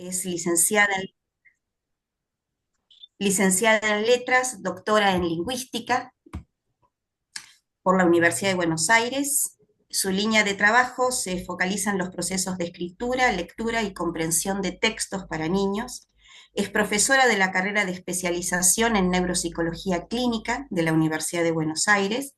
Es licenciada en Letras, doctora en Lingüística por la Universidad de Buenos Aires. Su línea de trabajo se focaliza en los procesos de escritura, lectura y comprensión de textos para niños. Es profesora de la carrera de especialización en neuropsicología clínica de la Universidad de Buenos Aires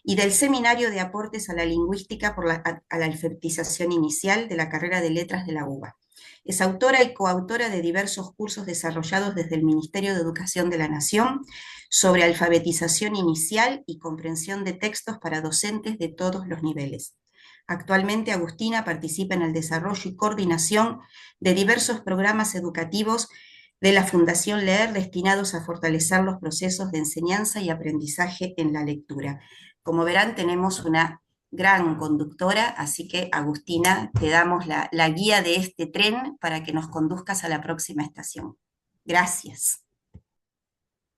y del Seminario de Aportes a la Lingüística a la Alfabetización Inicial de la carrera de Letras de la UBA. Es autora y coautora de diversos cursos desarrollados desde el Ministerio de Educación de la Nación sobre alfabetización inicial y comprensión de textos para docentes de todos los niveles. Actualmente Agustina participa en el desarrollo y coordinación de diversos programas educativos de la Fundación Leer destinados a fortalecer los procesos de enseñanza y aprendizaje en la lectura. Como verán, tenemos una gran conductora, así que Agustina, te damos la guía de este tren para que nos conduzcas a la próxima estación. Gracias.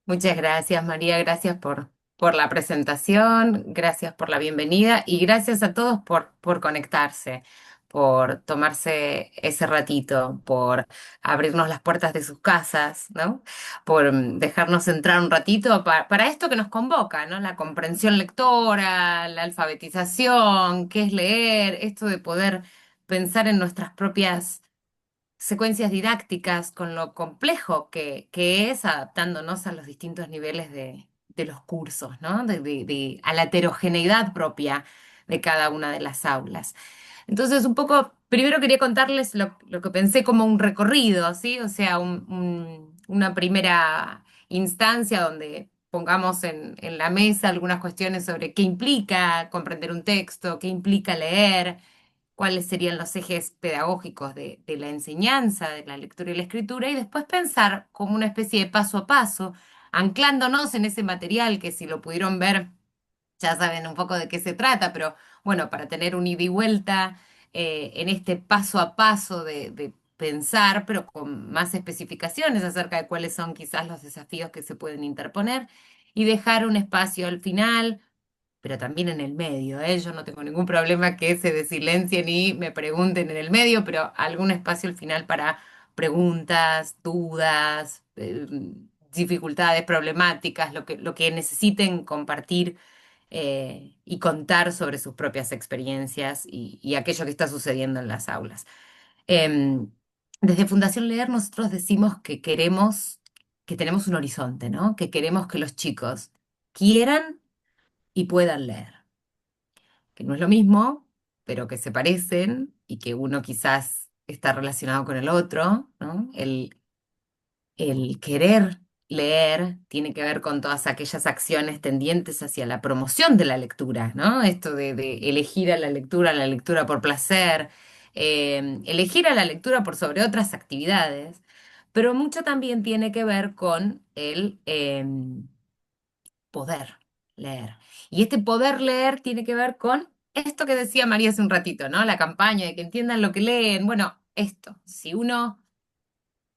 Muchas gracias, María. Gracias por la presentación, gracias por la bienvenida y gracias a todos por conectarse, por tomarse ese ratito, por abrirnos las puertas de sus casas, ¿no? Por dejarnos entrar un ratito para esto que nos convoca, ¿no? La comprensión lectora, la alfabetización, qué es leer, esto de poder pensar en nuestras propias secuencias didácticas, con lo complejo que es adaptándonos a los distintos niveles de los cursos, ¿no? A la heterogeneidad propia de cada una de las aulas. Entonces, un poco, primero quería contarles lo que pensé como un recorrido, ¿sí? O sea, una primera instancia donde pongamos en la mesa algunas cuestiones sobre qué implica comprender un texto, qué implica leer, cuáles serían los ejes pedagógicos de la enseñanza, de la lectura y la escritura, y después pensar como una especie de paso a paso, anclándonos en ese material que si lo pudieron ver, ya saben un poco de qué se trata, pero bueno, para tener un ida y vuelta en este paso a paso de pensar, pero con más especificaciones acerca de cuáles son quizás los desafíos que se pueden interponer, y dejar un espacio al final pero también en el medio, ¿eh? Yo no tengo ningún problema que se desilencien y me pregunten en el medio, pero algún espacio al final para preguntas, dudas, dificultades, problemáticas, lo que necesiten compartir y contar sobre sus propias experiencias y aquello que está sucediendo en las aulas. Em, Desde Fundación Leer nosotros decimos que queremos, que tenemos un horizonte, ¿no? Que queremos que los chicos quieran y puedan leer, que no es lo mismo, pero que se parecen y que uno quizás está relacionado con el otro, ¿no? El querer leer tiene que ver con todas aquellas acciones tendientes hacia la promoción de la lectura, ¿no? Esto de elegir a la lectura por placer, elegir a la lectura por sobre otras actividades, pero mucho también tiene que ver con el poder leer. Y este poder leer tiene que ver con esto que decía María hace un ratito, ¿no? La campaña de que entiendan lo que leen. Bueno, esto, si uno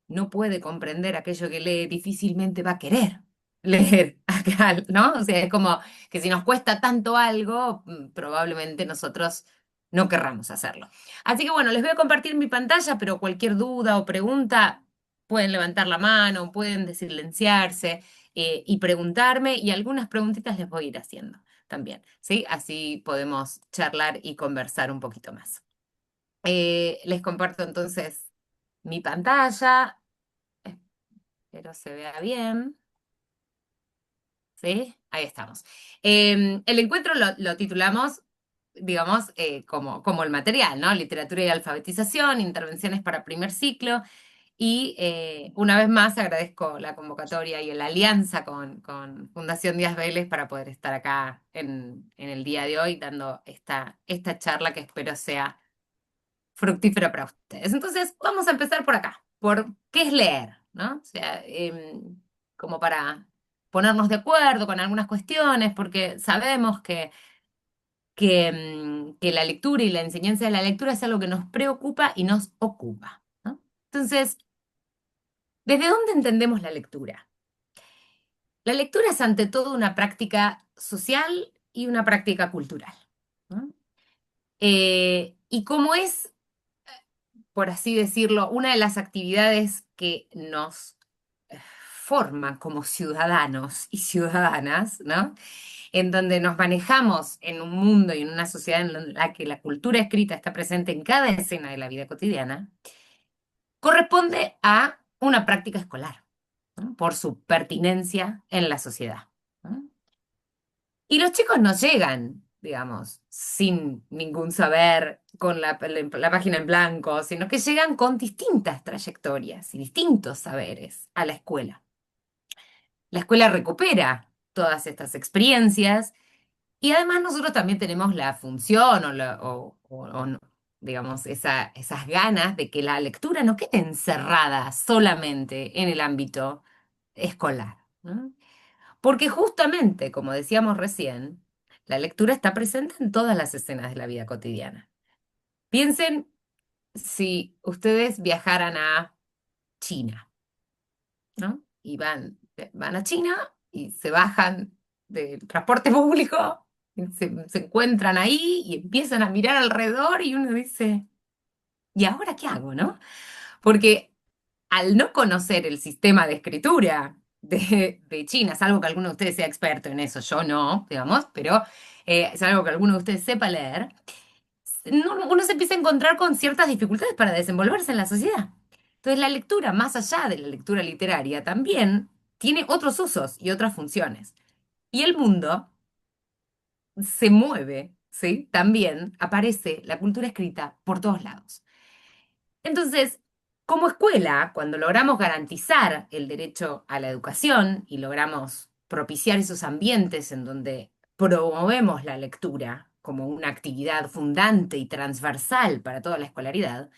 no puede comprender aquello que lee, difícilmente va a querer leer acá, ¿no? O sea, es como que si nos cuesta tanto algo, probablemente nosotros no querramos hacerlo. Así que bueno, les voy a compartir mi pantalla, pero cualquier duda o pregunta pueden levantar la mano, pueden desilenciarse y preguntarme y algunas preguntitas les voy a ir haciendo también, ¿sí? Así podemos charlar y conversar un poquito más. Les comparto entonces mi pantalla. Espero se vea bien. ¿Sí? Ahí estamos. El encuentro lo titulamos, digamos, como el material, ¿no? Literatura y alfabetización, intervenciones para primer ciclo. Y una vez más agradezco la convocatoria y la alianza con Fundación Díaz Vélez para poder estar acá en el día de hoy dando esta charla que espero sea fructífera para ustedes. Entonces, vamos a empezar por acá, por qué es leer, ¿no? O sea, como para ponernos de acuerdo con algunas cuestiones, porque sabemos que la lectura y la enseñanza de la lectura es algo que nos preocupa y nos ocupa, ¿no? Entonces, ¿desde dónde entendemos la lectura? La lectura es ante todo una práctica social y una práctica cultural, ¿no? Y como es por así decirlo, una de las actividades que nos forma como ciudadanos y ciudadanas, ¿no? En donde nos manejamos en un mundo y en una sociedad en la que la cultura escrita está presente en cada escena de la vida cotidiana, corresponde a una práctica escolar, ¿no? Por su pertinencia en la sociedad, ¿no? Y los chicos no llegan, digamos, sin ningún saber, con la página en blanco, sino que llegan con distintas trayectorias y distintos saberes a la escuela. La escuela recupera todas estas experiencias y además nosotros también tenemos la función o no, digamos, esas ganas de que la lectura no quede encerrada solamente en el ámbito escolar, ¿no? Porque justamente, como decíamos recién, la lectura está presente en todas las escenas de la vida cotidiana. Piensen si ustedes viajaran a China, ¿no? Y van a China y se bajan del transporte público, y se encuentran ahí y empiezan a mirar alrededor y uno dice, ¿y ahora qué hago, no? Porque al no conocer el sistema de escritura de China, salvo que alguno de ustedes sea experto en eso, yo no, digamos, pero salvo que alguno de ustedes sepa leer, uno se empieza a encontrar con ciertas dificultades para desenvolverse en la sociedad. Entonces la lectura, más allá de la lectura literaria, también tiene otros usos y otras funciones. Y el mundo se mueve, ¿sí? También aparece la cultura escrita por todos lados. Entonces, como escuela, cuando logramos garantizar el derecho a la educación y logramos propiciar esos ambientes en donde promovemos la lectura como una actividad fundante y transversal para toda la escolaridad,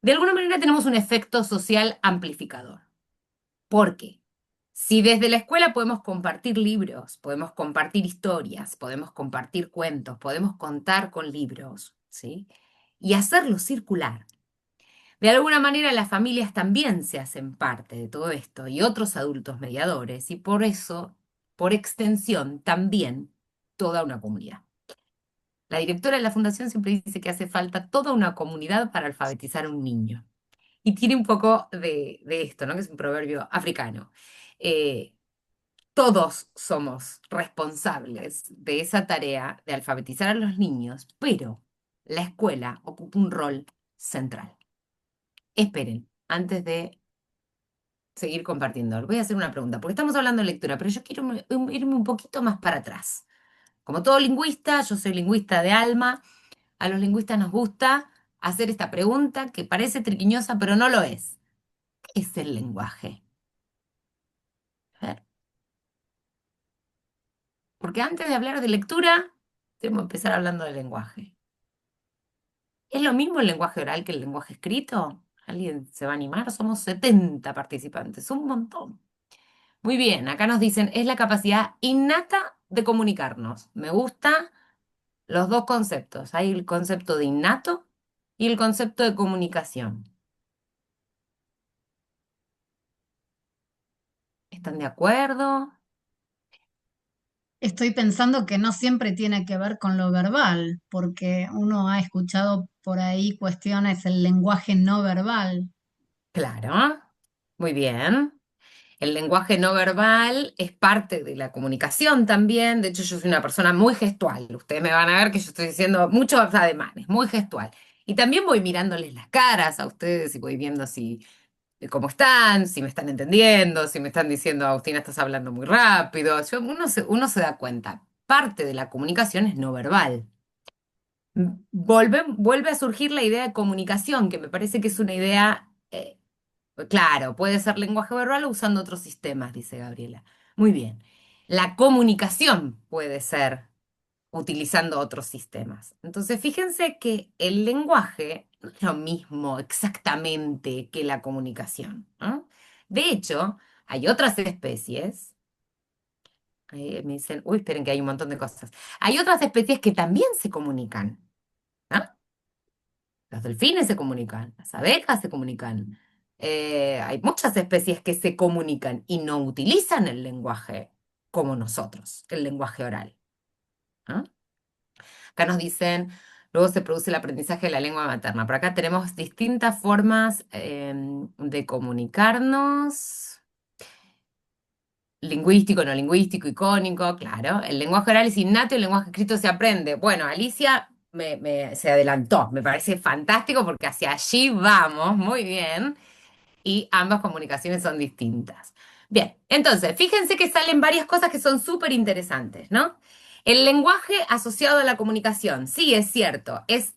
de alguna manera tenemos un efecto social amplificador. ¿Por qué? Si desde la escuela podemos compartir libros, podemos compartir historias, podemos compartir cuentos, podemos contar con libros, ¿sí? Y hacerlo circular, de alguna manera las familias también se hacen parte de todo esto y otros adultos mediadores y por eso, por extensión, también toda una comunidad. La directora de la fundación siempre dice que hace falta toda una comunidad para alfabetizar a un niño. Y tiene un poco de esto, ¿no? Que es un proverbio africano. Eh, todos somos responsables de esa tarea de alfabetizar a los niños, pero la escuela ocupa un rol central. Esperen, antes de seguir compartiendo. Voy a hacer una pregunta, porque estamos hablando de lectura, pero yo quiero irme un poquito más para atrás. Como todo lingüista, yo soy lingüista de alma, a los lingüistas nos gusta hacer esta pregunta que parece triquiñosa, pero no lo es. ¿Qué es el lenguaje? A ver, porque antes de hablar de lectura, tenemos que empezar hablando del lenguaje. ¿Es lo mismo el lenguaje oral que el lenguaje escrito? ¿Alguien se va a animar? Somos 70 participantes, un montón. Muy bien, acá nos dicen, es la capacidad innata de comunicarnos. Me gusta los dos conceptos. Hay el concepto de innato y el concepto de comunicación. ¿Están de acuerdo? Estoy pensando que no siempre tiene que ver con lo verbal, porque uno ha escuchado por ahí cuestiones, el lenguaje no verbal. Claro. Muy bien. El lenguaje no verbal es parte de la comunicación también. De hecho, yo soy una persona muy gestual. Ustedes me van a ver que yo estoy diciendo muchos ademanes, muy gestual. Y también voy mirándoles las caras a ustedes y voy viendo si cómo están, si me están entendiendo, si me están diciendo, Agustina, estás hablando muy rápido. Uno se da cuenta. Parte de la comunicación es no verbal. Vuelve a surgir la idea de comunicación, que me parece que es una idea, claro, puede ser lenguaje verbal o usando otros sistemas, dice Gabriela. Muy bien. La comunicación puede ser utilizando otros sistemas. Entonces, fíjense que el lenguaje no es lo mismo exactamente que la comunicación, ¿no? De hecho, hay otras especies, me dicen, uy, esperen que hay un montón de cosas. Hay otras especies que también se comunican, ¿no? Los delfines se comunican, las abejas se comunican. Hay muchas especies que se comunican y no utilizan el lenguaje como nosotros, el lenguaje oral, ¿no? Acá nos dicen, luego se produce el aprendizaje de la lengua materna. Por acá tenemos distintas formas de comunicarnos. Lingüístico, no lingüístico, icónico, claro. El lenguaje oral es innato y el lenguaje escrito se aprende. Bueno, Alicia se adelantó, me parece fantástico porque hacia allí vamos, muy bien. Y ambas comunicaciones son distintas. Bien, entonces, fíjense que salen varias cosas que son súper interesantes, ¿no? El lenguaje asociado a la comunicación, sí, es cierto, es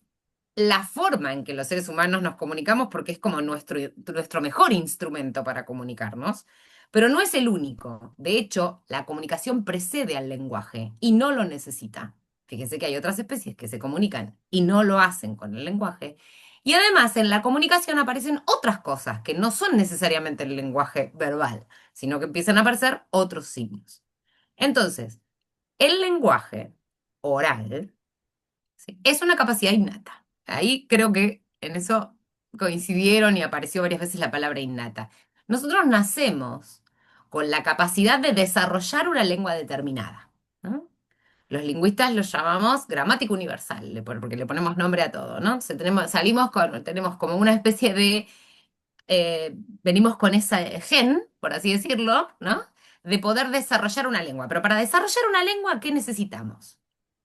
la forma en que los seres humanos nos comunicamos porque es como nuestro mejor instrumento para comunicarnos, pero no es el único. De hecho, la comunicación precede al lenguaje y no lo necesita. Fíjense que hay otras especies que se comunican y no lo hacen con el lenguaje. Y además en la comunicación aparecen otras cosas que no son necesariamente el lenguaje verbal, sino que empiezan a aparecer otros signos. Entonces, el lenguaje oral, ¿sí?, es una capacidad innata. Ahí creo que en eso coincidieron y apareció varias veces la palabra innata. Nosotros nacemos con la capacidad de desarrollar una lengua determinada, ¿no? Los lingüistas lo llamamos gramática universal, porque le ponemos nombre a todo, ¿no? Tenemos como una especie de, venimos con ese gen, por así decirlo, ¿no? De poder desarrollar una lengua. Pero para desarrollar una lengua, ¿qué necesitamos?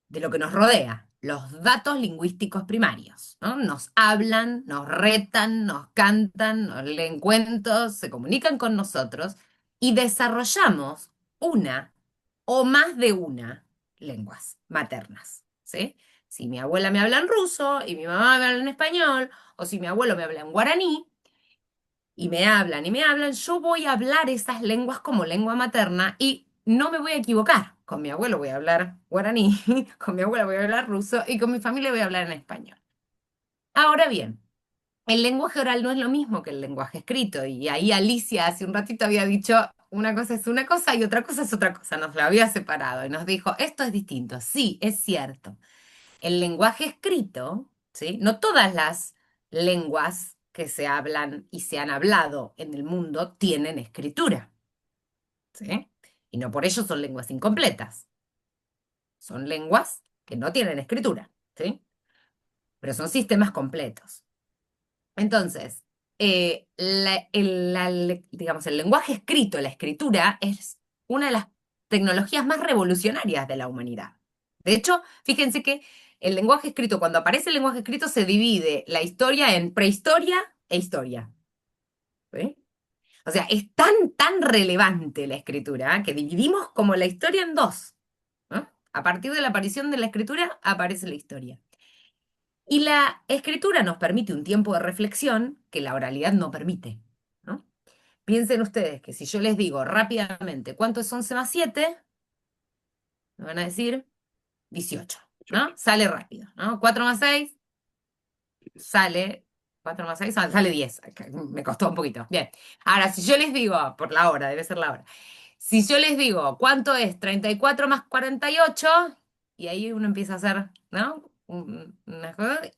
De lo que nos rodea, los datos lingüísticos primarios, ¿no? Nos hablan, nos retan, nos cantan, nos leen cuentos, se comunican con nosotros y desarrollamos una o más de una lenguas maternas, ¿sí? Si mi abuela me habla en ruso y mi mamá me habla en español, o si mi abuelo me habla en guaraní, y me hablan, yo voy a hablar esas lenguas como lengua materna y no me voy a equivocar. Con mi abuelo voy a hablar guaraní, con mi abuela voy a hablar ruso y con mi familia voy a hablar en español. Ahora bien, el lenguaje oral no es lo mismo que el lenguaje escrito y ahí Alicia hace un ratito había dicho una cosa es una cosa y otra cosa es otra cosa, nos lo había separado y nos dijo, esto es distinto, sí, es cierto. El lenguaje escrito, ¿sí? No todas las lenguas que se hablan y se han hablado en el mundo tienen escritura, ¿sí? Y no por ello son lenguas incompletas. Son lenguas que no tienen escritura, ¿sí? Pero son sistemas completos. Entonces, digamos, el lenguaje escrito, la escritura, es una de las tecnologías más revolucionarias de la humanidad. De hecho, fíjense que el lenguaje escrito, cuando aparece el lenguaje escrito, se divide la historia en prehistoria e historia. ¿Sí? O sea, es tan relevante la escritura, que dividimos como la historia en dos, ¿no? A partir de la aparición de la escritura, aparece la historia. Y la escritura nos permite un tiempo de reflexión que la oralidad no permite, ¿no? Piensen ustedes que si yo les digo rápidamente cuánto es 11 más 7, me van a decir 18, ¿no? Sale rápido, ¿no? 4 más 6 sale, 4 más 6 sale 10. Me costó un poquito. Bien. Ahora, si yo les digo, por la hora, debe ser la hora. Si yo les digo cuánto es 34 más 48, y ahí uno empieza a hacer, ¿no?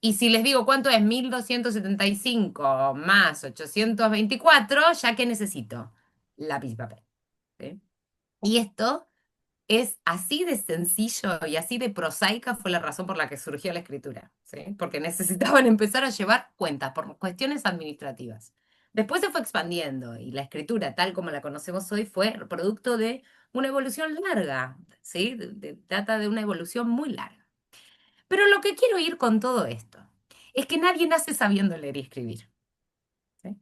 Y si les digo cuánto es 1275 más 824, ¿ya qué necesito? Lápiz y papel. ¿Sí? Y esto es así de sencillo y así de prosaica fue la razón por la que surgió la escritura, ¿sí? Porque necesitaban empezar a llevar cuentas por cuestiones administrativas. Después se fue expandiendo y la escritura, tal como la conocemos hoy, fue producto de una evolución larga, ¿sí? Data de una evolución muy larga. Pero lo que quiero ir con todo esto es que nadie nace sabiendo leer y escribir, ¿sí?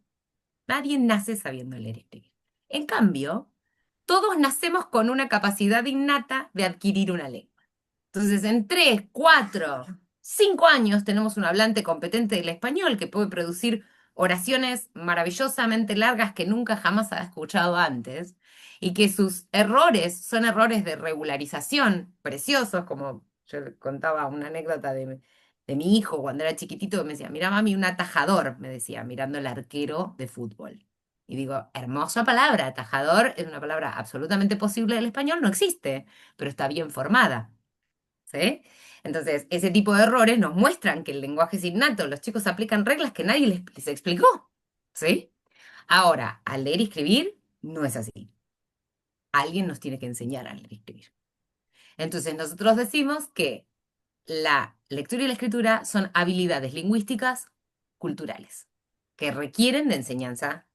Nadie nace sabiendo leer y escribir. En cambio, todos nacemos con una capacidad innata de adquirir una lengua. Entonces, en 3, 4, 5 años tenemos un hablante competente del español que puede producir oraciones maravillosamente largas que nunca jamás ha escuchado antes y que sus errores son errores de regularización preciosos, como yo le contaba una anécdota de mi hijo cuando era chiquitito que me decía, mira mami, un atajador, me decía, mirando el arquero de fútbol. Y digo, hermosa palabra, atajador es una palabra absolutamente posible del español, no existe, pero está bien formada. ¿Sí? Entonces, ese tipo de errores nos muestran que el lenguaje es innato, los chicos aplican reglas que nadie les explicó, ¿sí? Ahora, al leer y escribir, no es así. Alguien nos tiene que enseñar a leer y escribir. Entonces, nosotros decimos que la lectura y la escritura son habilidades lingüísticas culturales que requieren de enseñanza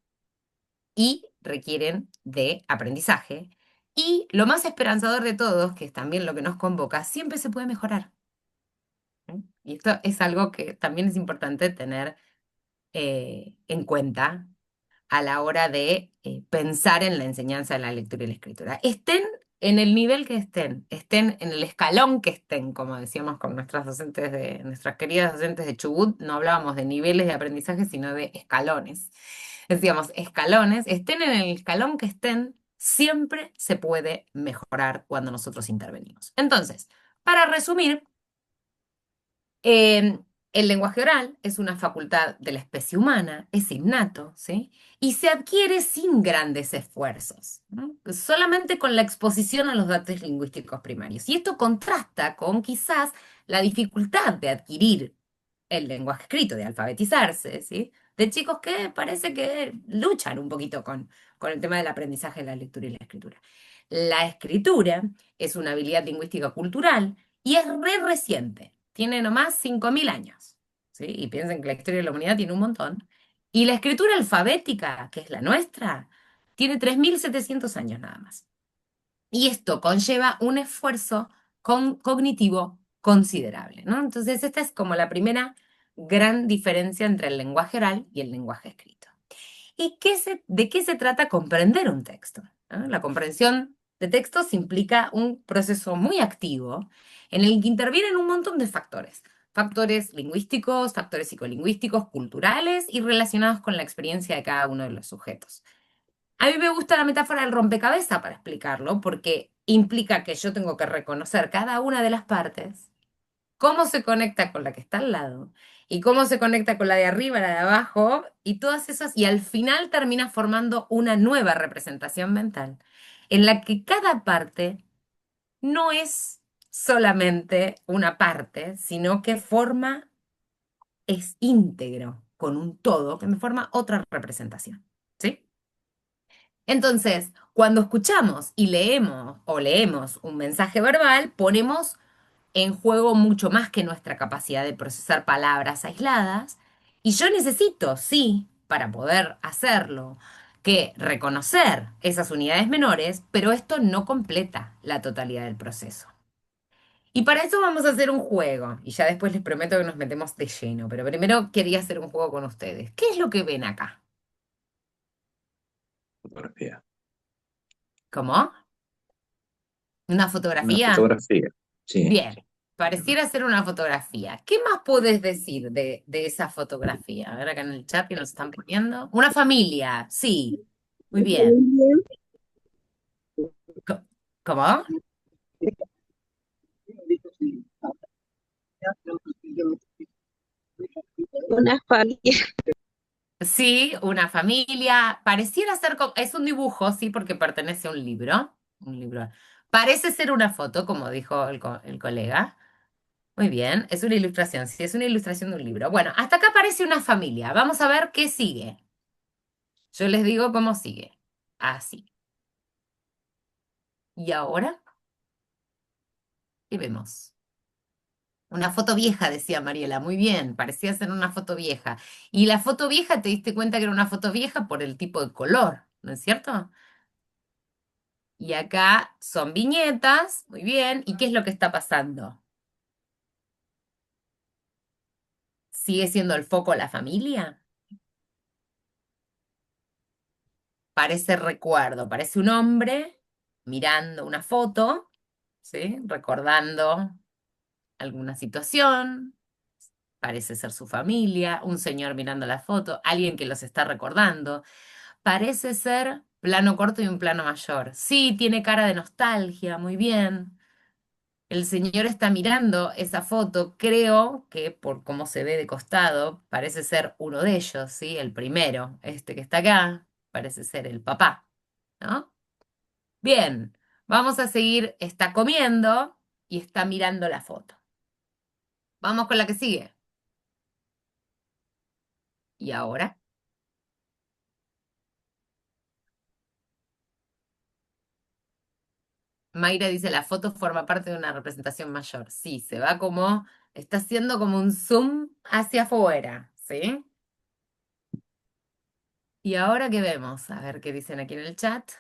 y requieren de aprendizaje. Y lo más esperanzador de todos, que es también lo que nos convoca, siempre se puede mejorar. Y esto es algo que también es importante tener en cuenta a la hora de pensar en la enseñanza de la lectura y la escritura. Estén en el nivel que estén en el escalón que estén, como decíamos con nuestras queridas docentes de Chubut, no hablábamos de niveles de aprendizaje, sino de escalones. Decíamos, escalones, estén en el escalón que estén, siempre se puede mejorar cuando nosotros intervenimos. Entonces, para resumir, eh, el lenguaje oral es una facultad de la especie humana, es innato, ¿sí? Y se adquiere sin grandes esfuerzos, ¿no? Solamente con la exposición a los datos lingüísticos primarios. Y esto contrasta con quizás la dificultad de adquirir el lenguaje escrito, de alfabetizarse, ¿sí? De chicos que parece que luchan un poquito con el tema del aprendizaje de la lectura y la escritura. La escritura es una habilidad lingüística cultural y es re reciente. Tiene nomás 5.000 años, ¿sí? Y piensen que la historia de la humanidad tiene un montón. Y la escritura alfabética, que es la nuestra, tiene 3.700 años nada más. Y esto conlleva un esfuerzo cognitivo considerable, ¿no? Entonces, esta es como la primera gran diferencia entre el lenguaje oral y el lenguaje escrito. ¿Y de qué se trata comprender un texto? ¿No? La comprensión de textos implica un proceso muy activo en el que intervienen un montón de factores. Factores lingüísticos, factores psicolingüísticos, culturales y relacionados con la experiencia de cada uno de los sujetos. A mí me gusta la metáfora del rompecabezas para explicarlo, porque implica que yo tengo que reconocer cada una de las partes, cómo se conecta con la que está al lado, y cómo se conecta con la de arriba, la de abajo, y todas esas, y al final termina formando una nueva representación mental, en la que cada parte no es solamente una parte, sino que es íntegro con un todo que me forma otra representación. ¿Sí? Entonces, cuando escuchamos y leemos o leemos un mensaje verbal, ponemos en juego mucho más que nuestra capacidad de procesar palabras aisladas. Y yo necesito, sí, para poder hacerlo, que reconocer esas unidades menores, pero esto no completa la totalidad del proceso. Y para eso vamos a hacer un juego. Y ya después les prometo que nos metemos de lleno. Pero primero quería hacer un juego con ustedes. ¿Qué es lo que ven acá? Fotografía. ¿Cómo? ¿Una Una fotografía? fotografía. Sí. Bien, pareciera ser una fotografía. ¿Qué más podés decir de esa fotografía? A ver acá en el chat que nos están poniendo. Una familia, sí. Muy bien. Co- ¿Cómo? Una familia. Sí, una familia. Pareciera ser, es un dibujo, sí, porque pertenece a un libro. Un libro. Parece ser una foto, como dijo el colega. Muy bien, es una ilustración, sí, es una ilustración de un libro. Bueno, hasta acá aparece una familia. Vamos a ver qué sigue. Yo les digo cómo sigue. Así. ¿Y ahora? ¿Qué vemos? Una foto vieja, decía Mariela. Muy bien, parecía ser una foto vieja. Y la foto vieja, te diste cuenta que era una foto vieja por el tipo de color, ¿no es cierto? Y acá son viñetas, muy bien. ¿Y qué es lo que está pasando? ¿Sigue siendo el foco la familia? Parece recuerdo, parece un hombre mirando una foto, ¿sí? Recordando alguna situación. Parece ser su familia, un señor mirando la foto, alguien que los está recordando. Parece ser plano corto y un plano mayor. Sí, tiene cara de nostalgia, muy bien. El señor está mirando esa foto, creo que por cómo se ve de costado, parece ser uno de ellos, ¿sí? El primero, este que está acá, parece ser el papá, ¿no? Bien, vamos a seguir, está comiendo y está mirando la foto. Vamos con la que sigue. ¿Y ahora? Mayra dice, la foto forma parte de una representación mayor. Sí, se va como, está haciendo como un zoom hacia afuera, ¿sí? ¿Y ahora qué vemos? A ver qué dicen aquí en el chat.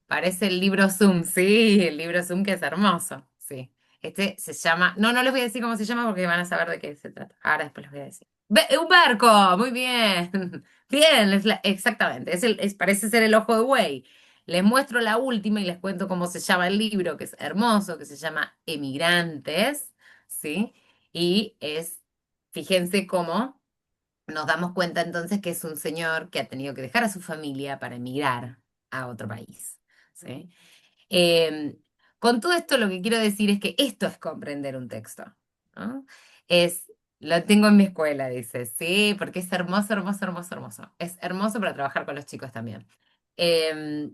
Parece el libro Zoom, sí, el libro Zoom que es hermoso, sí. Este se llama, no les voy a decir cómo se llama porque van a saber de qué se trata. Ahora después les voy a decir. Un barco, muy bien. Bien, exactamente. Parece ser el ojo de buey. Les muestro la última y les cuento cómo se llama el libro, que es hermoso, que se llama Emigrantes, ¿sí? Y fíjense cómo nos damos cuenta entonces que es un señor que ha tenido que dejar a su familia para emigrar a otro país, ¿sí? Eh, con todo esto lo que quiero decir es que esto es comprender un texto, ¿no? Lo tengo en mi escuela, dice, sí, porque es hermoso, hermoso, hermoso, hermoso. Es hermoso para trabajar con los chicos también. Eh,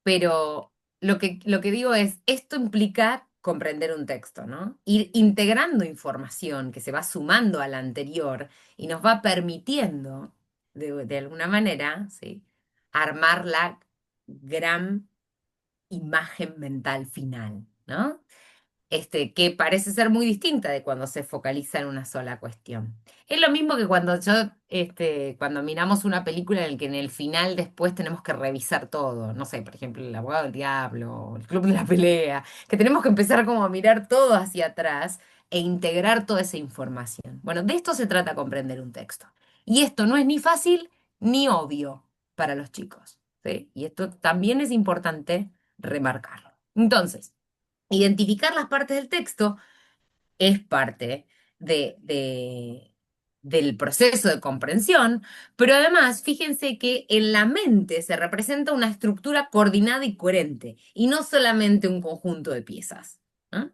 pero lo que digo es, esto implica comprender un texto, ¿no? Ir integrando información que se va sumando a la anterior y nos va permitiendo, de alguna manera, ¿sí? Armar la gran imagen mental final, ¿no? Que parece ser muy distinta de cuando se focaliza en una sola cuestión. Es lo mismo que cuando miramos una película en la que en el final después tenemos que revisar todo, no sé, por ejemplo, El abogado del diablo, o El club de la pelea, que tenemos que empezar como a mirar todo hacia atrás e integrar toda esa información. Bueno, de esto se trata comprender un texto. Y esto no es ni fácil ni obvio para los chicos, ¿sí? Y esto también es importante remarcarlo. Entonces, identificar las partes del texto es parte del proceso de comprensión, pero además fíjense que en la mente se representa una estructura coordinada y coherente, y no solamente un conjunto de piezas, ¿no?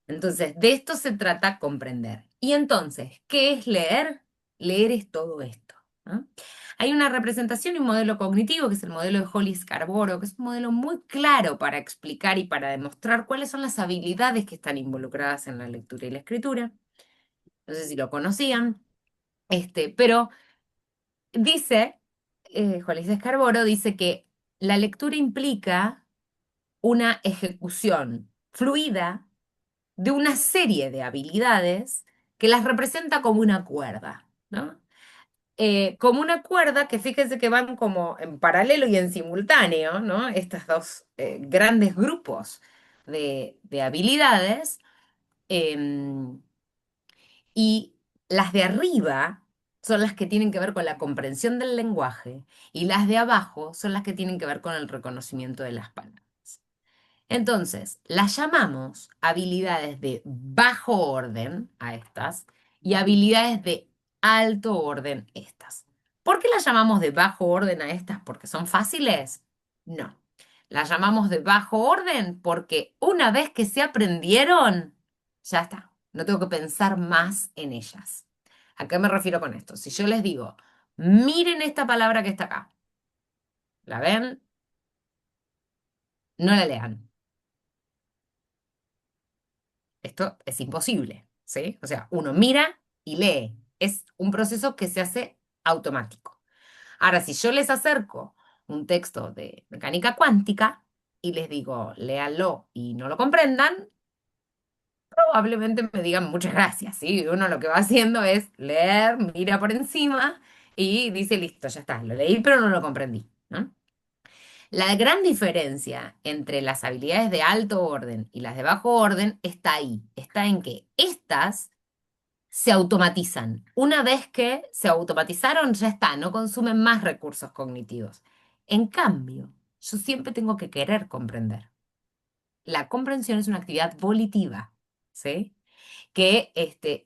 Entonces, de esto se trata comprender. Y entonces, ¿qué es leer? Leer es todo esto, ¿no? Hay una representación y un modelo cognitivo, que es el modelo de Hollis-Carboro, que es un modelo muy claro para explicar y para demostrar cuáles son las habilidades que están involucradas en la lectura y la escritura. No sé si lo conocían, pero dice, Hollis-Carboro dice que la lectura implica una ejecución fluida de una serie de habilidades que las representa como una cuerda, ¿no? Como una cuerda que fíjense que van como en paralelo y en simultáneo, ¿no? Estos dos grandes grupos de habilidades, em, y las de arriba son las que tienen que ver con la comprensión del lenguaje y las de abajo son las que tienen que ver con el reconocimiento de las palabras. Entonces, las llamamos habilidades de bajo orden a estas y habilidades de alto orden estas. ¿Por qué las llamamos de bajo orden a estas? ¿Porque son fáciles? No. Las llamamos de bajo orden porque una vez que se aprendieron, ya está. No tengo que pensar más en ellas. ¿A qué me refiero con esto? Si yo les digo, miren esta palabra que está acá. ¿La ven? No la lean. Esto es imposible, ¿sí? O sea, uno mira y lee. Es un proceso que se hace automático. Ahora, si yo les acerco un texto de mecánica cuántica y les digo, léanlo y no lo comprendan, probablemente me digan muchas gracias, ¿sí? Uno lo que va haciendo es leer, mira por encima y dice, listo, ya está, lo leí, pero no lo comprendí, ¿no? La gran diferencia entre las habilidades de alto orden y las de bajo orden está ahí, está en que estas se automatizan. Una vez que se automatizaron, ya está, no consumen más recursos cognitivos. En cambio, yo siempre tengo que querer comprender. La comprensión es una actividad volitiva, ¿sí? Que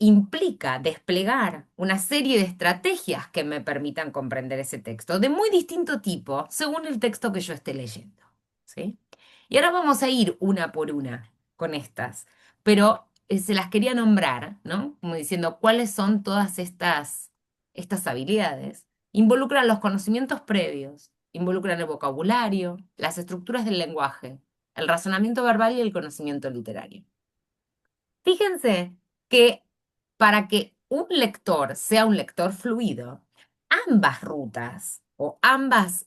implica desplegar una serie de estrategias que me permitan comprender ese texto, de muy distinto tipo, según el texto que yo esté leyendo, ¿sí? Y ahora vamos a ir una por una con estas, pero se las quería nombrar, ¿no? Como diciendo cuáles son todas estas habilidades. Involucran los conocimientos previos, involucran el vocabulario, las estructuras del lenguaje, el razonamiento verbal y el conocimiento literario. Fíjense que para que un lector sea un lector fluido, ambas rutas o ambas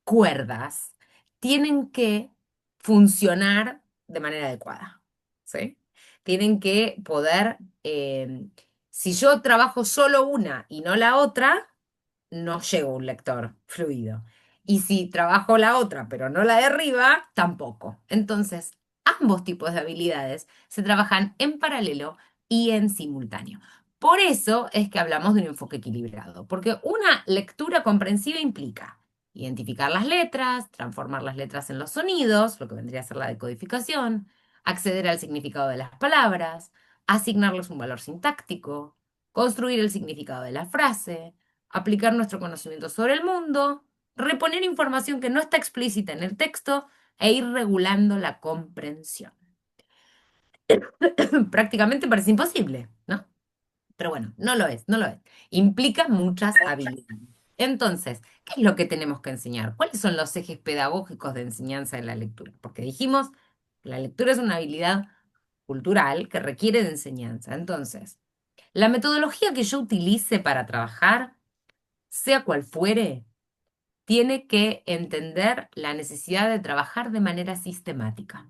cuerdas tienen que funcionar de manera adecuada, ¿sí? Tienen que poder, si yo trabajo solo una y no la otra, no llego a un lector fluido. Y si trabajo la otra, pero no la de arriba, tampoco. Entonces, ambos tipos de habilidades se trabajan en paralelo y en simultáneo. Por eso es que hablamos de un enfoque equilibrado, porque una lectura comprensiva implica identificar las letras, transformar las letras en los sonidos, lo que vendría a ser la decodificación, acceder al significado de las palabras, asignarles un valor sintáctico, construir el significado de la frase, aplicar nuestro conocimiento sobre el mundo, reponer información que no está explícita en el texto e ir regulando la comprensión. Prácticamente parece imposible, ¿no? Pero bueno, no lo es, no lo es. Implica muchas habilidades. Entonces, ¿qué es lo que tenemos que enseñar? ¿Cuáles son los ejes pedagógicos de enseñanza de la lectura? Porque dijimos, la lectura es una habilidad cultural que requiere de enseñanza. Entonces, la metodología que yo utilice para trabajar, sea cual fuere, tiene que entender la necesidad de trabajar de manera sistemática.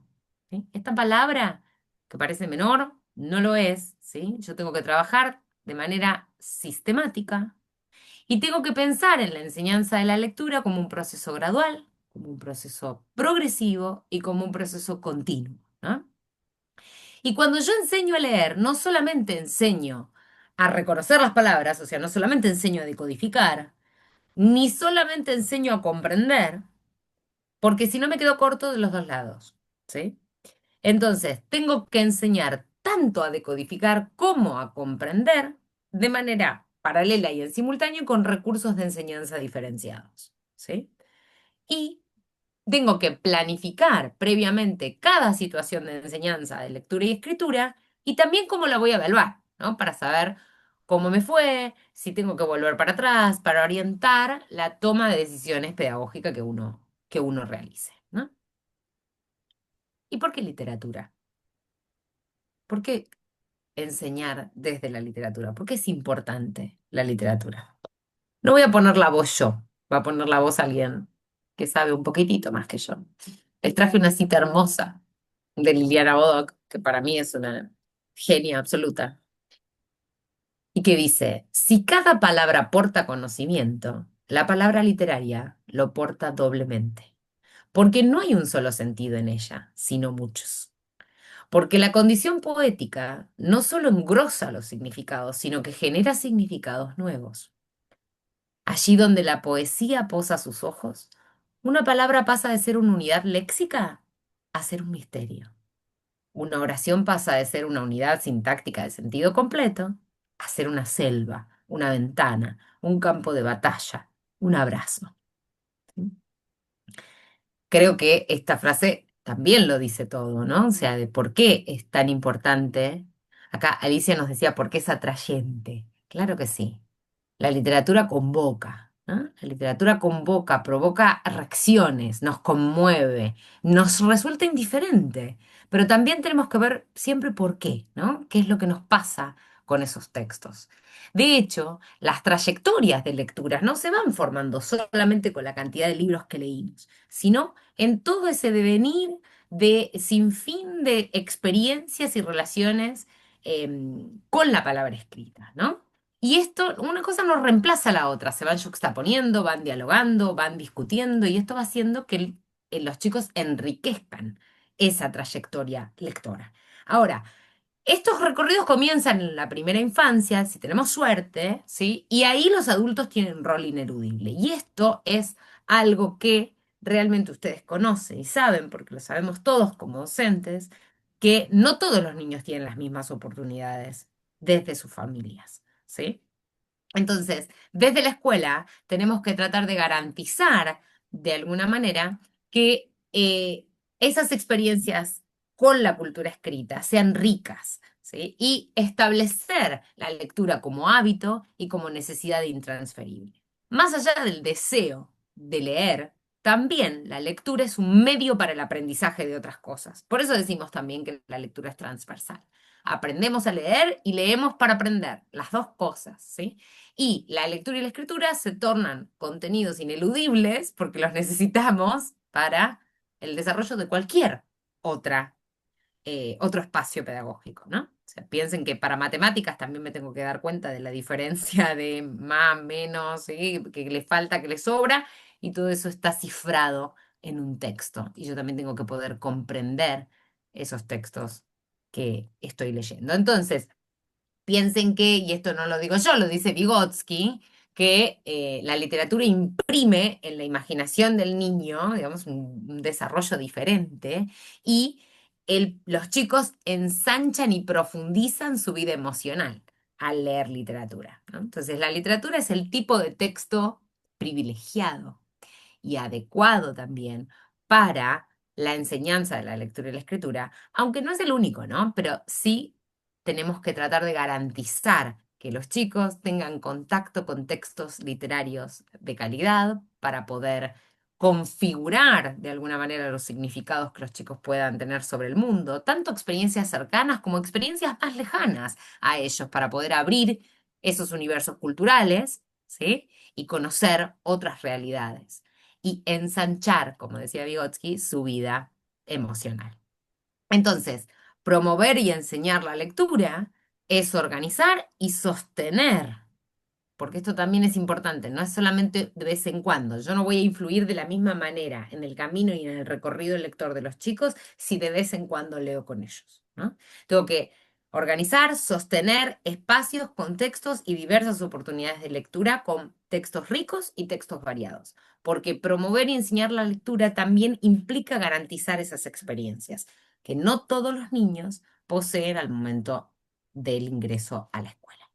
¿Sí? Esta palabra, que parece menor, no lo es, ¿sí? Yo tengo que trabajar de manera sistemática y tengo que pensar en la enseñanza de la lectura como un proceso gradual, como un proceso progresivo y como un proceso continuo, ¿no? Y cuando yo enseño a leer, no solamente enseño a reconocer las palabras, o sea, no solamente enseño a decodificar, ni solamente enseño a comprender, porque si no me quedo corto de los dos lados, ¿sí? Entonces, tengo que enseñar tanto a decodificar como a comprender de manera paralela y en simultáneo con recursos de enseñanza diferenciados, ¿sí? Y tengo que planificar previamente cada situación de enseñanza de lectura y escritura y también cómo la voy a evaluar, ¿no? Para saber cómo me fue, si tengo que volver para atrás, para orientar la toma de decisiones pedagógicas que uno realice, ¿no? ¿Y por qué literatura? ¿Por qué enseñar desde la literatura? ¿Por qué es importante la literatura? No voy a poner la voz yo, va a poner la voz alguien que sabe un poquitito más que yo. Les traje una cita hermosa de Liliana Bodoc, que para mí es una genia absoluta, y que dice, si cada palabra porta conocimiento, la palabra literaria lo porta doblemente, porque no hay un solo sentido en ella, sino muchos. Porque la condición poética no solo engrosa los significados, sino que genera significados nuevos. Allí donde la poesía posa sus ojos, una palabra pasa de ser una unidad léxica a ser un misterio. Una oración pasa de ser una unidad sintáctica de sentido completo a ser una selva, una ventana, un campo de batalla, un abrazo. ¿Sí? Creo que esta frase también lo dice todo, ¿no? O sea, de por qué es tan importante. Acá Alicia nos decía por qué es atrayente. Claro que sí. La literatura convoca, ¿no? La literatura convoca, provoca reacciones, nos conmueve, nos resulta indiferente, pero también tenemos que ver siempre por qué, ¿no? ¿Qué es lo que nos pasa con esos textos? De hecho, las trayectorias de lecturas no se van formando solamente con la cantidad de libros que leímos, sino en todo ese devenir de sinfín de experiencias y relaciones con la palabra escrita, ¿no? Y esto, una cosa no reemplaza a la otra, se van juxtaponiendo, van dialogando, van discutiendo, y esto va haciendo que los chicos enriquezcan esa trayectoria lectora. Ahora, estos recorridos comienzan en la primera infancia, si tenemos suerte, ¿sí? Y ahí los adultos tienen un rol ineludible. Y esto es algo que realmente ustedes conocen y saben, porque lo sabemos todos como docentes, que no todos los niños tienen las mismas oportunidades desde sus familias, ¿sí? Entonces, desde la escuela tenemos que tratar de garantizar de alguna manera que esas experiencias con la cultura escrita sean ricas, ¿sí? Y establecer la lectura como hábito y como necesidad intransferible. Más allá del deseo de leer, también la lectura es un medio para el aprendizaje de otras cosas. Por eso decimos también que la lectura es transversal. Aprendemos a leer y leemos para aprender, las dos cosas, ¿sí? Y la lectura y la escritura se tornan contenidos ineludibles porque los necesitamos para el desarrollo de cualquier otra otro espacio pedagógico, ¿no? O sea, piensen que para matemáticas también me tengo que dar cuenta de la diferencia de más, menos, ¿sí? Que le falta, que le sobra, y todo eso está cifrado en un texto. Y yo también tengo que poder comprender esos textos que estoy leyendo. Entonces, piensen que, y esto no lo digo yo, lo dice Vygotsky, que la literatura imprime en la imaginación del niño, digamos, un desarrollo diferente, y los chicos ensanchan y profundizan su vida emocional al leer literatura, ¿no? Entonces, la literatura es el tipo de texto privilegiado y adecuado también para la enseñanza de la lectura y la escritura, aunque no es el único, ¿no? Pero sí tenemos que tratar de garantizar que los chicos tengan contacto con textos literarios de calidad para poder configurar de alguna manera los significados que los chicos puedan tener sobre el mundo, tanto experiencias cercanas como experiencias más lejanas a ellos, para poder abrir esos universos culturales, ¿sí? Y conocer otras realidades y ensanchar, como decía Vygotsky, su vida emocional. Entonces, promover y enseñar la lectura es organizar y sostener, porque esto también es importante, no es solamente de vez en cuando. Yo no voy a influir de la misma manera en el camino y en el recorrido lector de los chicos si de vez en cuando leo con ellos, ¿no? Tengo que organizar, sostener espacios, contextos y diversas oportunidades de lectura con textos ricos y textos variados, porque promover y enseñar la lectura también implica garantizar esas experiencias que no todos los niños poseen al momento del ingreso a la escuela.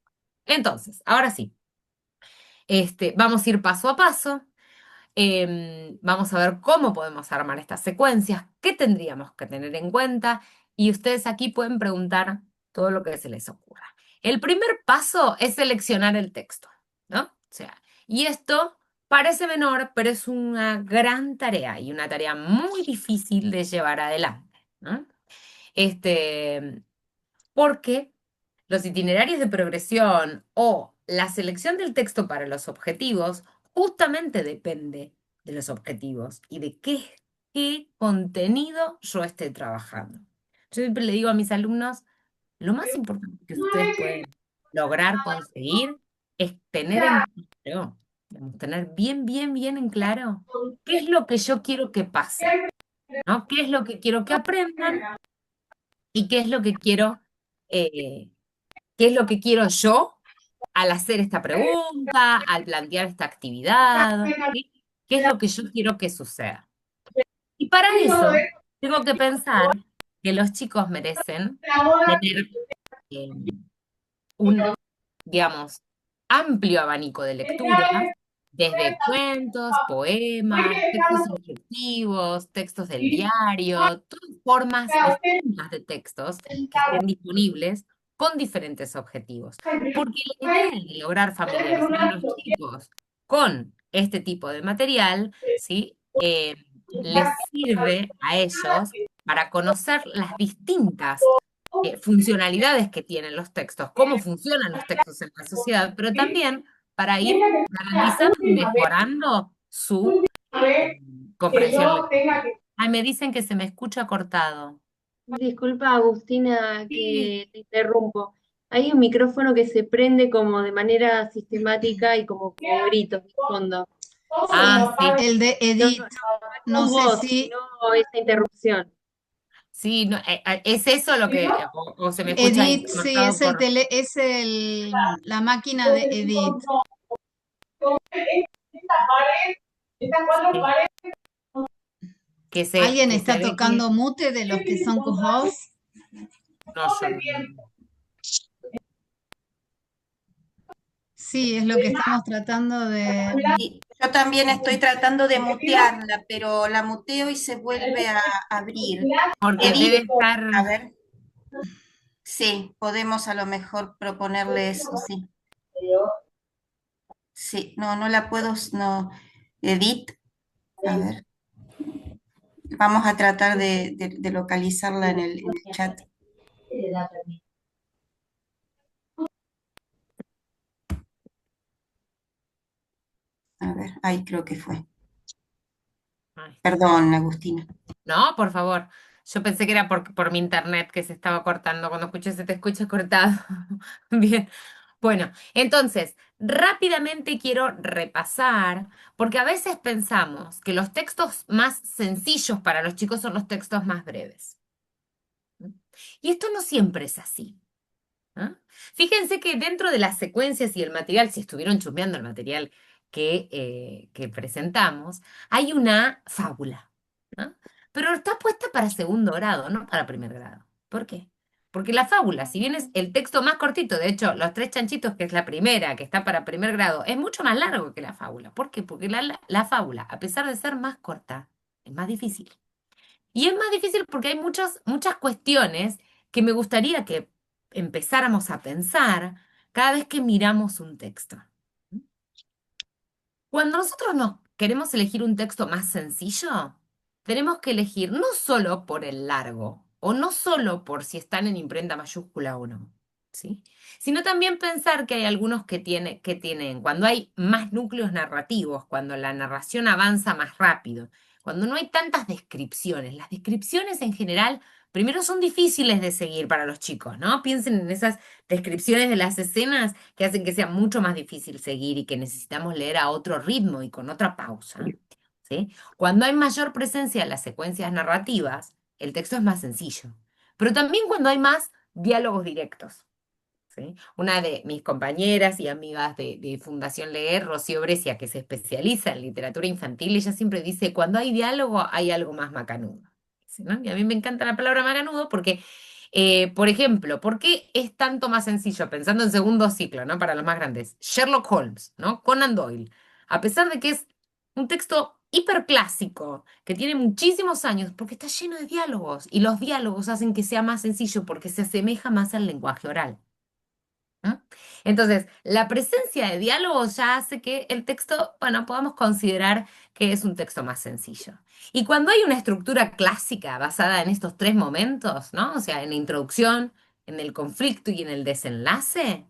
Entonces, ahora sí, vamos a ir paso a paso. Vamos a ver cómo podemos armar estas secuencias, qué tendríamos que tener en cuenta, y ustedes aquí pueden preguntar todo lo que se les ocurra. El primer paso es seleccionar el texto, ¿no? O sea, y esto parece menor, pero es una gran tarea y una tarea muy difícil de llevar adelante, ¿no? Porque los itinerarios de progresión o la selección del texto para los objetivos justamente depende de los objetivos y de qué contenido yo esté trabajando. Yo siempre le digo a mis alumnos, lo más importante que ustedes pueden lograr conseguir es tener en claro, digamos, tener bien, bien, bien en claro qué es lo que yo quiero que pase, ¿no? ¿Qué es lo que quiero que aprendan y qué es lo que quiero eh, qué es lo que quiero yo al hacer esta pregunta, al plantear esta actividad, ¿sí? ¿Qué es lo que yo quiero que suceda? Y para eso tengo que pensar que los chicos merecen tener eh, un, digamos, amplio abanico de lecturas, desde cuentos, poemas, textos instructivos, textos del diario, todas formas distintas de textos que estén disponibles con diferentes objetivos. Porque la idea de lograr familiarizar a los chicos con este tipo de material, ¿sí? Les sirve a ellos para conocer las distintas funcionalidades que tienen los textos, cómo funcionan los textos en la sociedad, pero también para ir garantizando y mejorando su comprensión lectora. Ay, me dicen que se me escucha cortado. Disculpa, Agustina, que te interrumpo. Hay un micrófono que se prende como de manera sistemática y como con gritos de fondo. Ah, sí. El de Edith, no No sé vos, si sino esa interrupción. Sí, no, ¿es eso lo que, o se me escucha ahí Edith, sí, marcado por... la máquina de Edith. ¿Alguien que se está ve que... tocando mute de los que son co-hosts? No, yo no. Sí, es lo que estamos tratando de... Y yo también estoy tratando de mutearla, pero la muteo y se vuelve a abrir. Porque Edith, debe estar... a ver, sí, podemos a lo mejor proponerle eso, sí. Sí, no, no la puedo, no. Edith, a ver, vamos a tratar de localizarla en el chat. A ver, ahí creo que fue. Ay. Perdón, Agustina. No, por favor. Yo pensé que era por mi internet que se estaba cortando. Cuando escuché se te escucha cortado. Bien. Bueno, entonces, rápidamente quiero repasar, porque a veces pensamos que los textos más sencillos para los chicos son los textos más breves. Y esto no siempre es así. ¿Ah? Fíjense que dentro de las secuencias y el material, si estuvieron chusmeando el material que presentamos, hay una fábula, ¿no? Pero está puesta para segundo grado, no para primer grado. ¿Por qué? Porque la fábula, si bien es el texto más cortito, de hecho, Los Tres Chanchitos, que es la primera, que está para primer grado, es mucho más largo que la fábula. ¿Por qué? Porque la fábula, a pesar de ser más corta, es más difícil. Y es más difícil porque hay muchas cuestiones que me gustaría que empezáramos a pensar cada vez que miramos un texto. Cuando nosotros nos queremos elegir un texto más sencillo, tenemos que elegir no solo por el largo, o no solo por si están en imprenta mayúscula o no, ¿sí? Sino también pensar que hay algunos que tienen, cuando hay más núcleos narrativos, cuando la narración avanza más rápido, cuando no hay tantas descripciones. Las descripciones en general, primero son difíciles de seguir para los chicos, ¿no? Piensen en esas descripciones de las escenas que hacen que sea mucho más difícil seguir y que necesitamos leer a otro ritmo y con otra pausa, ¿sí? Cuando hay mayor presencia en las secuencias narrativas, el texto es más sencillo, pero también cuando hay más diálogos directos, ¿sí? Una de mis compañeras y amigas de Fundación Leer, Rocío Brescia, que se especializa en literatura infantil, ella siempre dice, cuando hay diálogo hay algo más macanudo. Dice, ¿no? Y a mí me encanta la palabra macanudo porque por ejemplo, ¿por qué es tanto más sencillo, pensando en segundo ciclo, ¿no? Para los más grandes? Sherlock Holmes, ¿no? Conan Doyle. A pesar de que es un texto hiperclásico, que tiene muchísimos años, porque está lleno de diálogos, y los diálogos hacen que sea más sencillo porque se asemeja más al lenguaje oral. ¿No? Entonces, la presencia de diálogos ya hace que el texto, bueno, podamos considerar que es un texto más sencillo. Y cuando hay una estructura clásica basada en estos tres momentos, ¿no? O sea, en la introducción, en el conflicto y en el desenlace,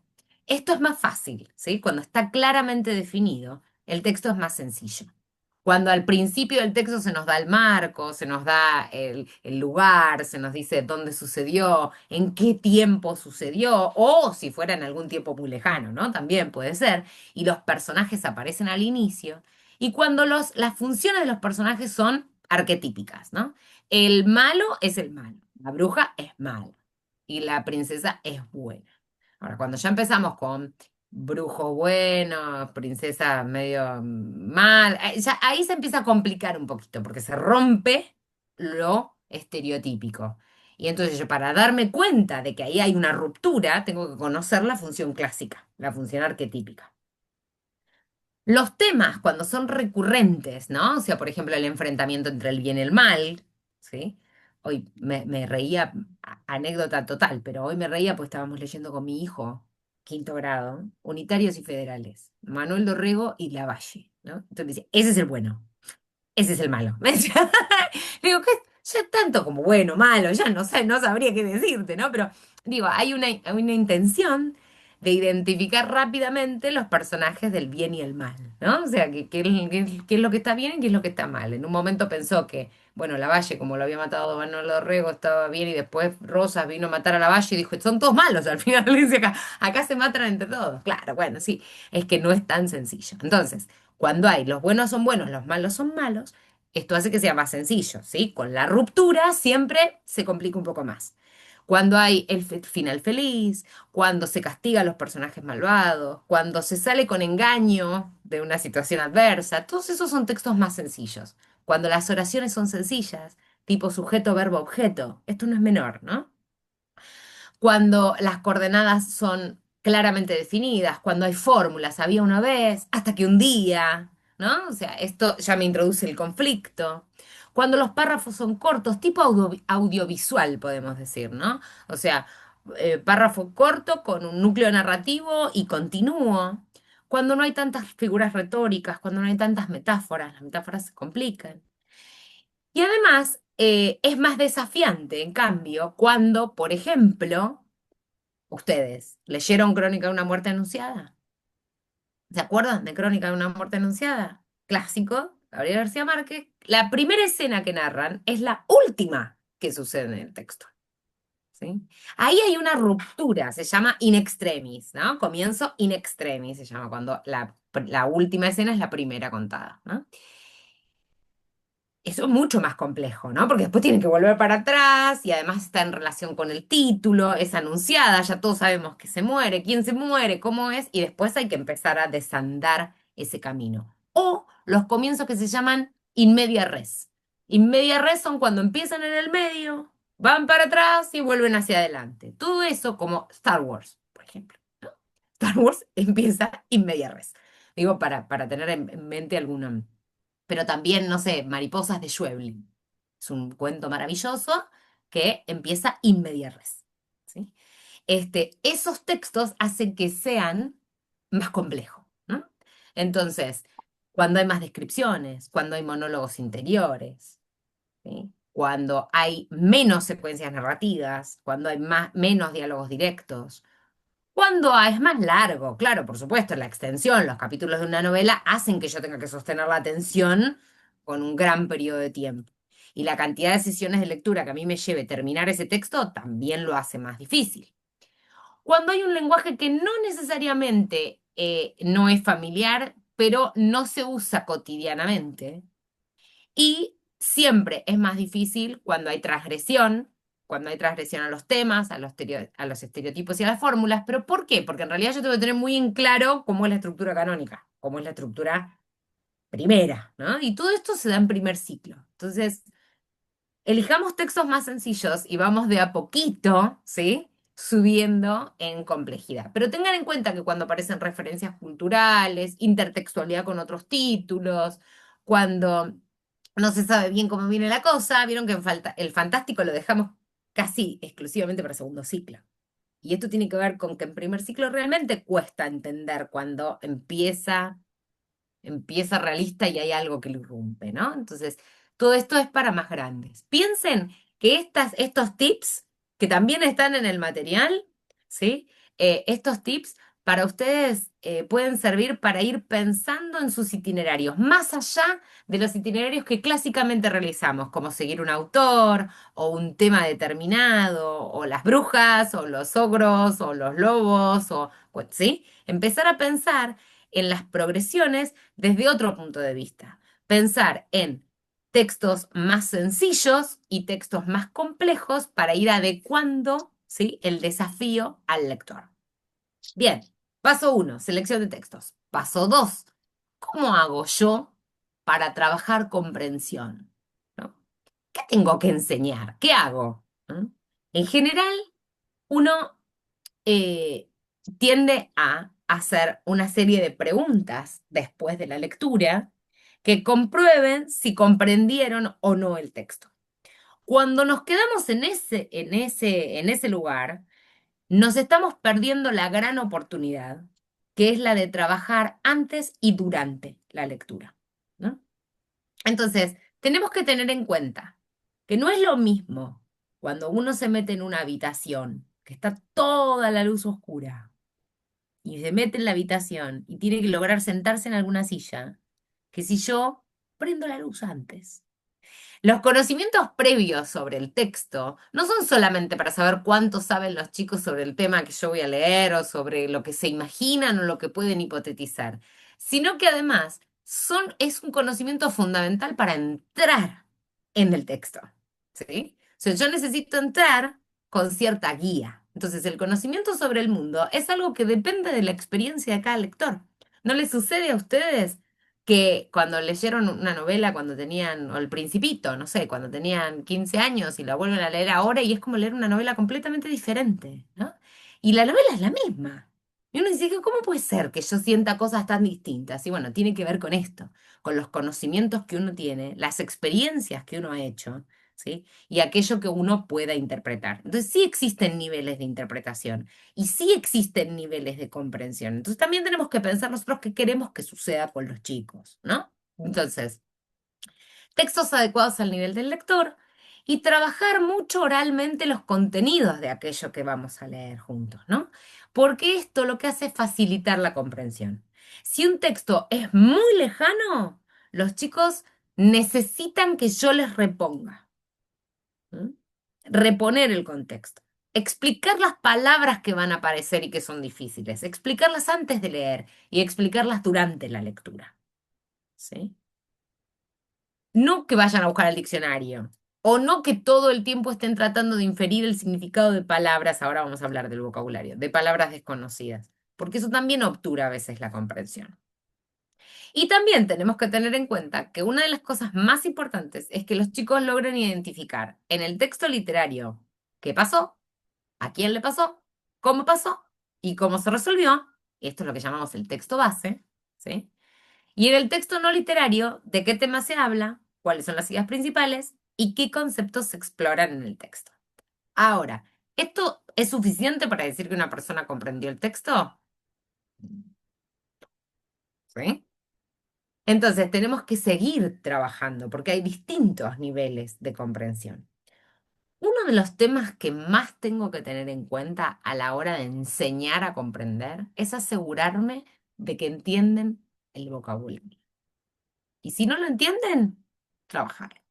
esto es más fácil, ¿sí? Cuando está claramente definido, el texto es más sencillo. Cuando al principio del texto se nos da el marco, se nos da el lugar, se nos dice dónde sucedió, en qué tiempo sucedió, o si fuera en algún tiempo muy lejano, ¿no? También puede ser. Y los personajes aparecen al inicio. Y cuando las funciones de los personajes son arquetípicas, ¿no? El malo es el malo, la bruja es mala y la princesa es buena. Ahora, cuando ya empezamos con brujo bueno, princesa medio mal. Ahí se empieza a complicar un poquito, porque se rompe lo estereotípico. Y entonces yo para darme cuenta de que ahí hay una ruptura, tengo que conocer la función clásica, la función arquetípica. Los temas, cuando son recurrentes, ¿no? O sea, por ejemplo, el enfrentamiento entre el bien y el mal, ¿sí? Hoy me reía, anécdota total, pero hoy me reía porque estábamos leyendo con mi hijo, quinto grado, Unitarios y Federales, Manuel Dorrego y Lavalle, ¿no? Entonces me dice, ese es el bueno, ese es el malo. Me decía, digo, ¿qué? Ya tanto como bueno, malo, ya no sé, no sabría qué decirte, ¿no? Pero digo, hay una intención de identificar rápidamente los personajes del bien y el mal, ¿no? O sea, qué es lo que está bien y qué es lo que está mal. En un momento pensó que, bueno, Lavalle, como lo había matado Manuel Dorrego, estaba bien y después Rosas vino a matar a Lavalle y dijo, son todos malos al final. Dice acá se matan entre todos. Claro, bueno, sí, es que no es tan sencillo. Entonces, cuando hay los buenos son buenos, los malos son malos, esto hace que sea más sencillo, ¿sí? Con la ruptura siempre se complica un poco más. Cuando hay el final feliz, cuando se castiga a los personajes malvados, cuando se sale con engaño de una situación adversa, todos esos son textos más sencillos. Cuando las oraciones son sencillas, tipo sujeto, verbo, objeto, esto no es menor, ¿no? Cuando las coordenadas son claramente definidas, cuando hay fórmulas, había una vez, hasta que un día, ¿no? O sea, esto ya me introduce el conflicto. Cuando los párrafos son cortos, tipo audiovisual, podemos decir, ¿no? O sea, párrafo corto con un núcleo narrativo y continuo. Cuando no hay tantas figuras retóricas, cuando no hay tantas metáforas, las metáforas se complican. Y además, es más desafiante, en cambio, cuando, por ejemplo, ustedes, ¿leyeron Crónica de una muerte anunciada? ¿Se acuerdan de Crónica de una muerte anunciada? Clásico, Gabriel García Márquez. La primera escena que narran es la última que suceden en el texto. ¿Sí? Ahí hay una ruptura, se llama in extremis, ¿no? Comienzo in extremis, se llama cuando la última escena es la primera contada, ¿no? Eso es mucho más complejo, ¿no? Porque después tienen que volver para atrás y además está en relación con el título, es anunciada, ya todos sabemos que se muere, quién se muere, cómo es, y después hay que empezar a desandar ese camino. O los comienzos que se llaman in media res. In media res son cuando empiezan en el medio, van para atrás y vuelven hacia adelante. Todo eso como Star Wars, por ejemplo, ¿no? Star Wars empieza in media res. Digo, para tener en mente alguna. Pero también, no sé, Mariposas de Schweblin. Es un cuento maravilloso que empieza in media res. ¿Sí? Esos textos hacen que sean más complejos, ¿no? Entonces, cuando hay más descripciones, cuando hay monólogos interiores, ¿sí? Cuando hay menos secuencias narrativas, cuando hay menos diálogos directos, cuando es más largo, claro, por supuesto, la extensión, los capítulos de una novela hacen que yo tenga que sostener la atención con un gran periodo de tiempo. Y la cantidad de sesiones de lectura que a mí me lleve terminar ese texto también lo hace más difícil. Cuando hay un lenguaje que no necesariamente no es familiar, pero no se usa cotidianamente, y siempre es más difícil cuando hay transgresión a los temas, a los estereotipos y a las fórmulas. ¿Pero por qué? Porque en realidad yo tengo que tener muy en claro cómo es la estructura canónica, cómo es la estructura primera, ¿no? Y todo esto se da en primer ciclo. Entonces, elijamos textos más sencillos y vamos de a poquito, ¿sí? Subiendo en complejidad. Pero tengan en cuenta que cuando aparecen referencias culturales, intertextualidad con otros títulos, cuando no se sabe bien cómo viene la cosa, vieron que el fantástico lo dejamos casi exclusivamente para segundo ciclo. Y esto tiene que ver con que en primer ciclo realmente cuesta entender cuando empieza realista y hay algo que lo irrumpe, ¿no? Entonces, todo esto es para más grandes. Piensen que estos tips, que también están en el material, ¿sí? Estos tips para ustedes pueden servir para ir pensando en sus itinerarios, más allá de los itinerarios que clásicamente realizamos, como seguir un autor o un tema determinado, o las brujas, o los ogros, o los lobos, ¿sí? Empezar a pensar en las progresiones desde otro punto de vista. Pensar en textos más sencillos y textos más complejos para ir adecuando, ¿sí?, el desafío al lector. Bien, paso 1, selección de textos. Paso 2, ¿cómo hago yo para trabajar comprensión? ¿No? ¿Qué tengo que enseñar? ¿Qué hago? ¿No? En general, uno eh, tiende a hacer una serie de preguntas después de la lectura que comprueben si comprendieron o no el texto. Cuando nos quedamos en ese lugar, nos estamos perdiendo la gran oportunidad, que es la de trabajar antes y durante la lectura, ¿no? Entonces, tenemos que tener en cuenta que no es lo mismo cuando uno se mete en una habitación, que está toda la luz oscura, y se mete en la habitación y tiene que lograr sentarse en alguna silla, que si yo prendo la luz antes. Los conocimientos previos sobre el texto no son solamente para saber cuánto saben los chicos sobre el tema que yo voy a leer o sobre lo que se imaginan o lo que pueden hipotetizar, sino que además es un conocimiento fundamental para entrar en el texto, ¿sí? O sea, yo necesito entrar con cierta guía. Entonces, el conocimiento sobre el mundo es algo que depende de la experiencia de cada lector. ¿No les sucede a ustedes que cuando leyeron una novela cuando tenían, o El Principito, no sé, cuando tenían 15 años y la vuelven a leer ahora y es como leer una novela completamente diferente, ¿no? Y la novela es la misma. Y uno dice, ¿cómo puede ser que yo sienta cosas tan distintas? Y bueno, tiene que ver con esto, con los conocimientos que uno tiene, las experiencias que uno ha hecho, ¿sí? Y aquello que uno pueda interpretar. Entonces sí existen niveles de interpretación y sí existen niveles de comprensión. Entonces también tenemos que pensar nosotros qué queremos que suceda con los chicos, ¿no? Entonces, textos adecuados al nivel del lector y trabajar mucho oralmente los contenidos de aquello que vamos a leer juntos, ¿no? Porque esto lo que hace es facilitar la comprensión. Si un texto es muy lejano, los chicos necesitan que yo les reponga. ¿Mm? reponer el contexto, explicar las palabras que van a aparecer y que son difíciles, explicarlas antes de leer y explicarlas durante la lectura. ¿Sí? No que vayan a buscar el diccionario, o no que todo el tiempo estén tratando de inferir el significado de palabras, ahora vamos a hablar del vocabulario, de palabras desconocidas, porque eso también obtura a veces la comprensión. Y también tenemos que tener en cuenta que una de las cosas más importantes es que los chicos logren identificar en el texto literario qué pasó, a quién le pasó, cómo pasó y cómo se resolvió. Esto es lo que llamamos el texto base, ¿sí? Y en el texto no literario, de qué tema se habla, cuáles son las ideas principales y qué conceptos se exploran en el texto. Ahora, ¿esto es suficiente para decir que una persona comprendió el texto? ¿Sí? Entonces, tenemos que seguir trabajando porque hay distintos niveles de comprensión. Uno de los temas que más tengo que tener en cuenta a la hora de enseñar a comprender es asegurarme de que entienden el vocabulario. Y si no lo entienden, trabajar.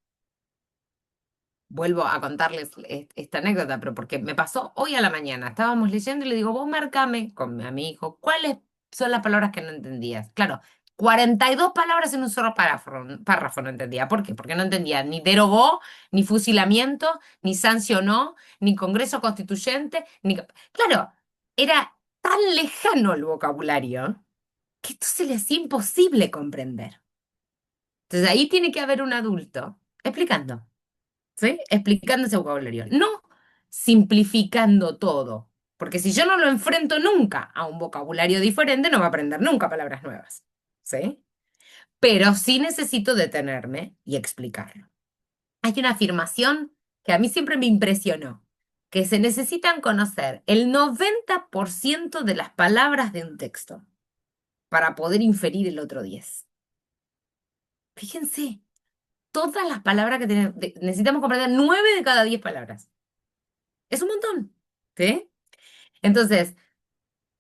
Vuelvo a contarles esta anécdota, pero porque me pasó hoy a la mañana. Estábamos leyendo y le digo, vos marcame a mi hijo, ¿cuáles son las palabras que no entendías? Claro, 42 palabras en un solo párrafo no entendía. ¿Por qué? Porque no entendía ni derogó, ni fusilamiento, ni sancionó, ni Congreso Constituyente, ni... Claro, era tan lejano el vocabulario que esto se le hacía imposible comprender. Entonces ahí tiene que haber un adulto explicando. ¿Sí? Explicando ese vocabulario. No simplificando todo. Porque si yo no lo enfrento nunca a un vocabulario diferente, no va a aprender nunca palabras nuevas. ¿Sí? Pero sí necesito detenerme y explicarlo. Hay una afirmación que a mí siempre me impresionó, que se necesitan conocer el 90% de las palabras de un texto para poder inferir el otro 10. Fíjense, todas las palabras que necesitamos comprender, 9 de cada 10 palabras. Es un montón, ¿sí? Entonces,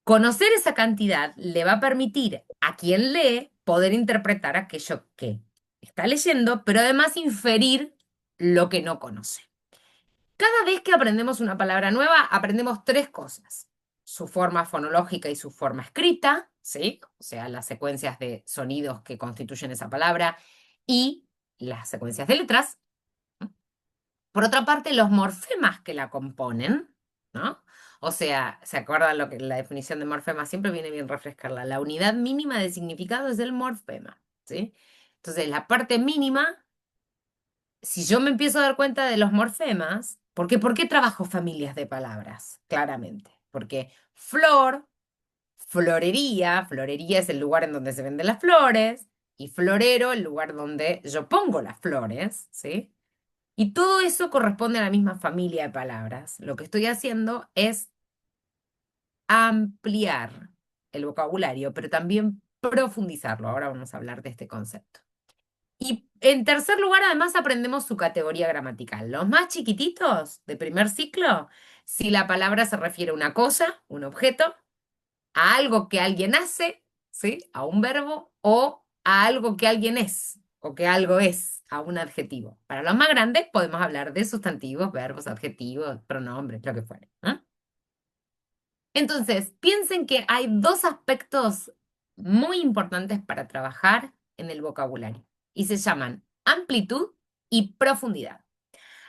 conocer esa cantidad le va a permitir a quien lee poder interpretar aquello que está leyendo, pero además inferir lo que no conoce. Cada vez que aprendemos una palabra nueva, aprendemos 3 cosas. Su forma fonológica y su forma escrita, ¿sí? O sea, las secuencias de sonidos que constituyen esa palabra y las secuencias de letras. Por otra parte, los morfemas que la componen, ¿no? O sea, ¿se acuerdan lo que la definición de morfema? Siempre viene bien refrescarla. La unidad mínima de significado es el morfema, ¿sí? Entonces, la parte mínima, si yo me empiezo a dar cuenta de los morfemas, ¿por qué trabajo familias de palabras? Claramente. Porque flor, florería es el lugar en donde se venden las flores, y florero, el lugar donde yo pongo las flores, ¿sí? Y todo eso corresponde a la misma familia de palabras. Lo que estoy haciendo es ampliar el vocabulario, pero también profundizarlo. Ahora vamos a hablar de este concepto. Y en tercer lugar, además, aprendemos su categoría gramatical. Los más chiquititos, de primer ciclo, si la palabra se refiere a una cosa, un objeto, a algo que alguien hace, ¿sí? A un verbo, o a algo que alguien es, o que algo es, a un adjetivo. Para los más grandes podemos hablar de sustantivos, verbos, adjetivos, pronombres, lo que fuere. ¿Eh? Entonces, piensen que hay 2 aspectos muy importantes para trabajar en el vocabulario y se llaman amplitud y profundidad.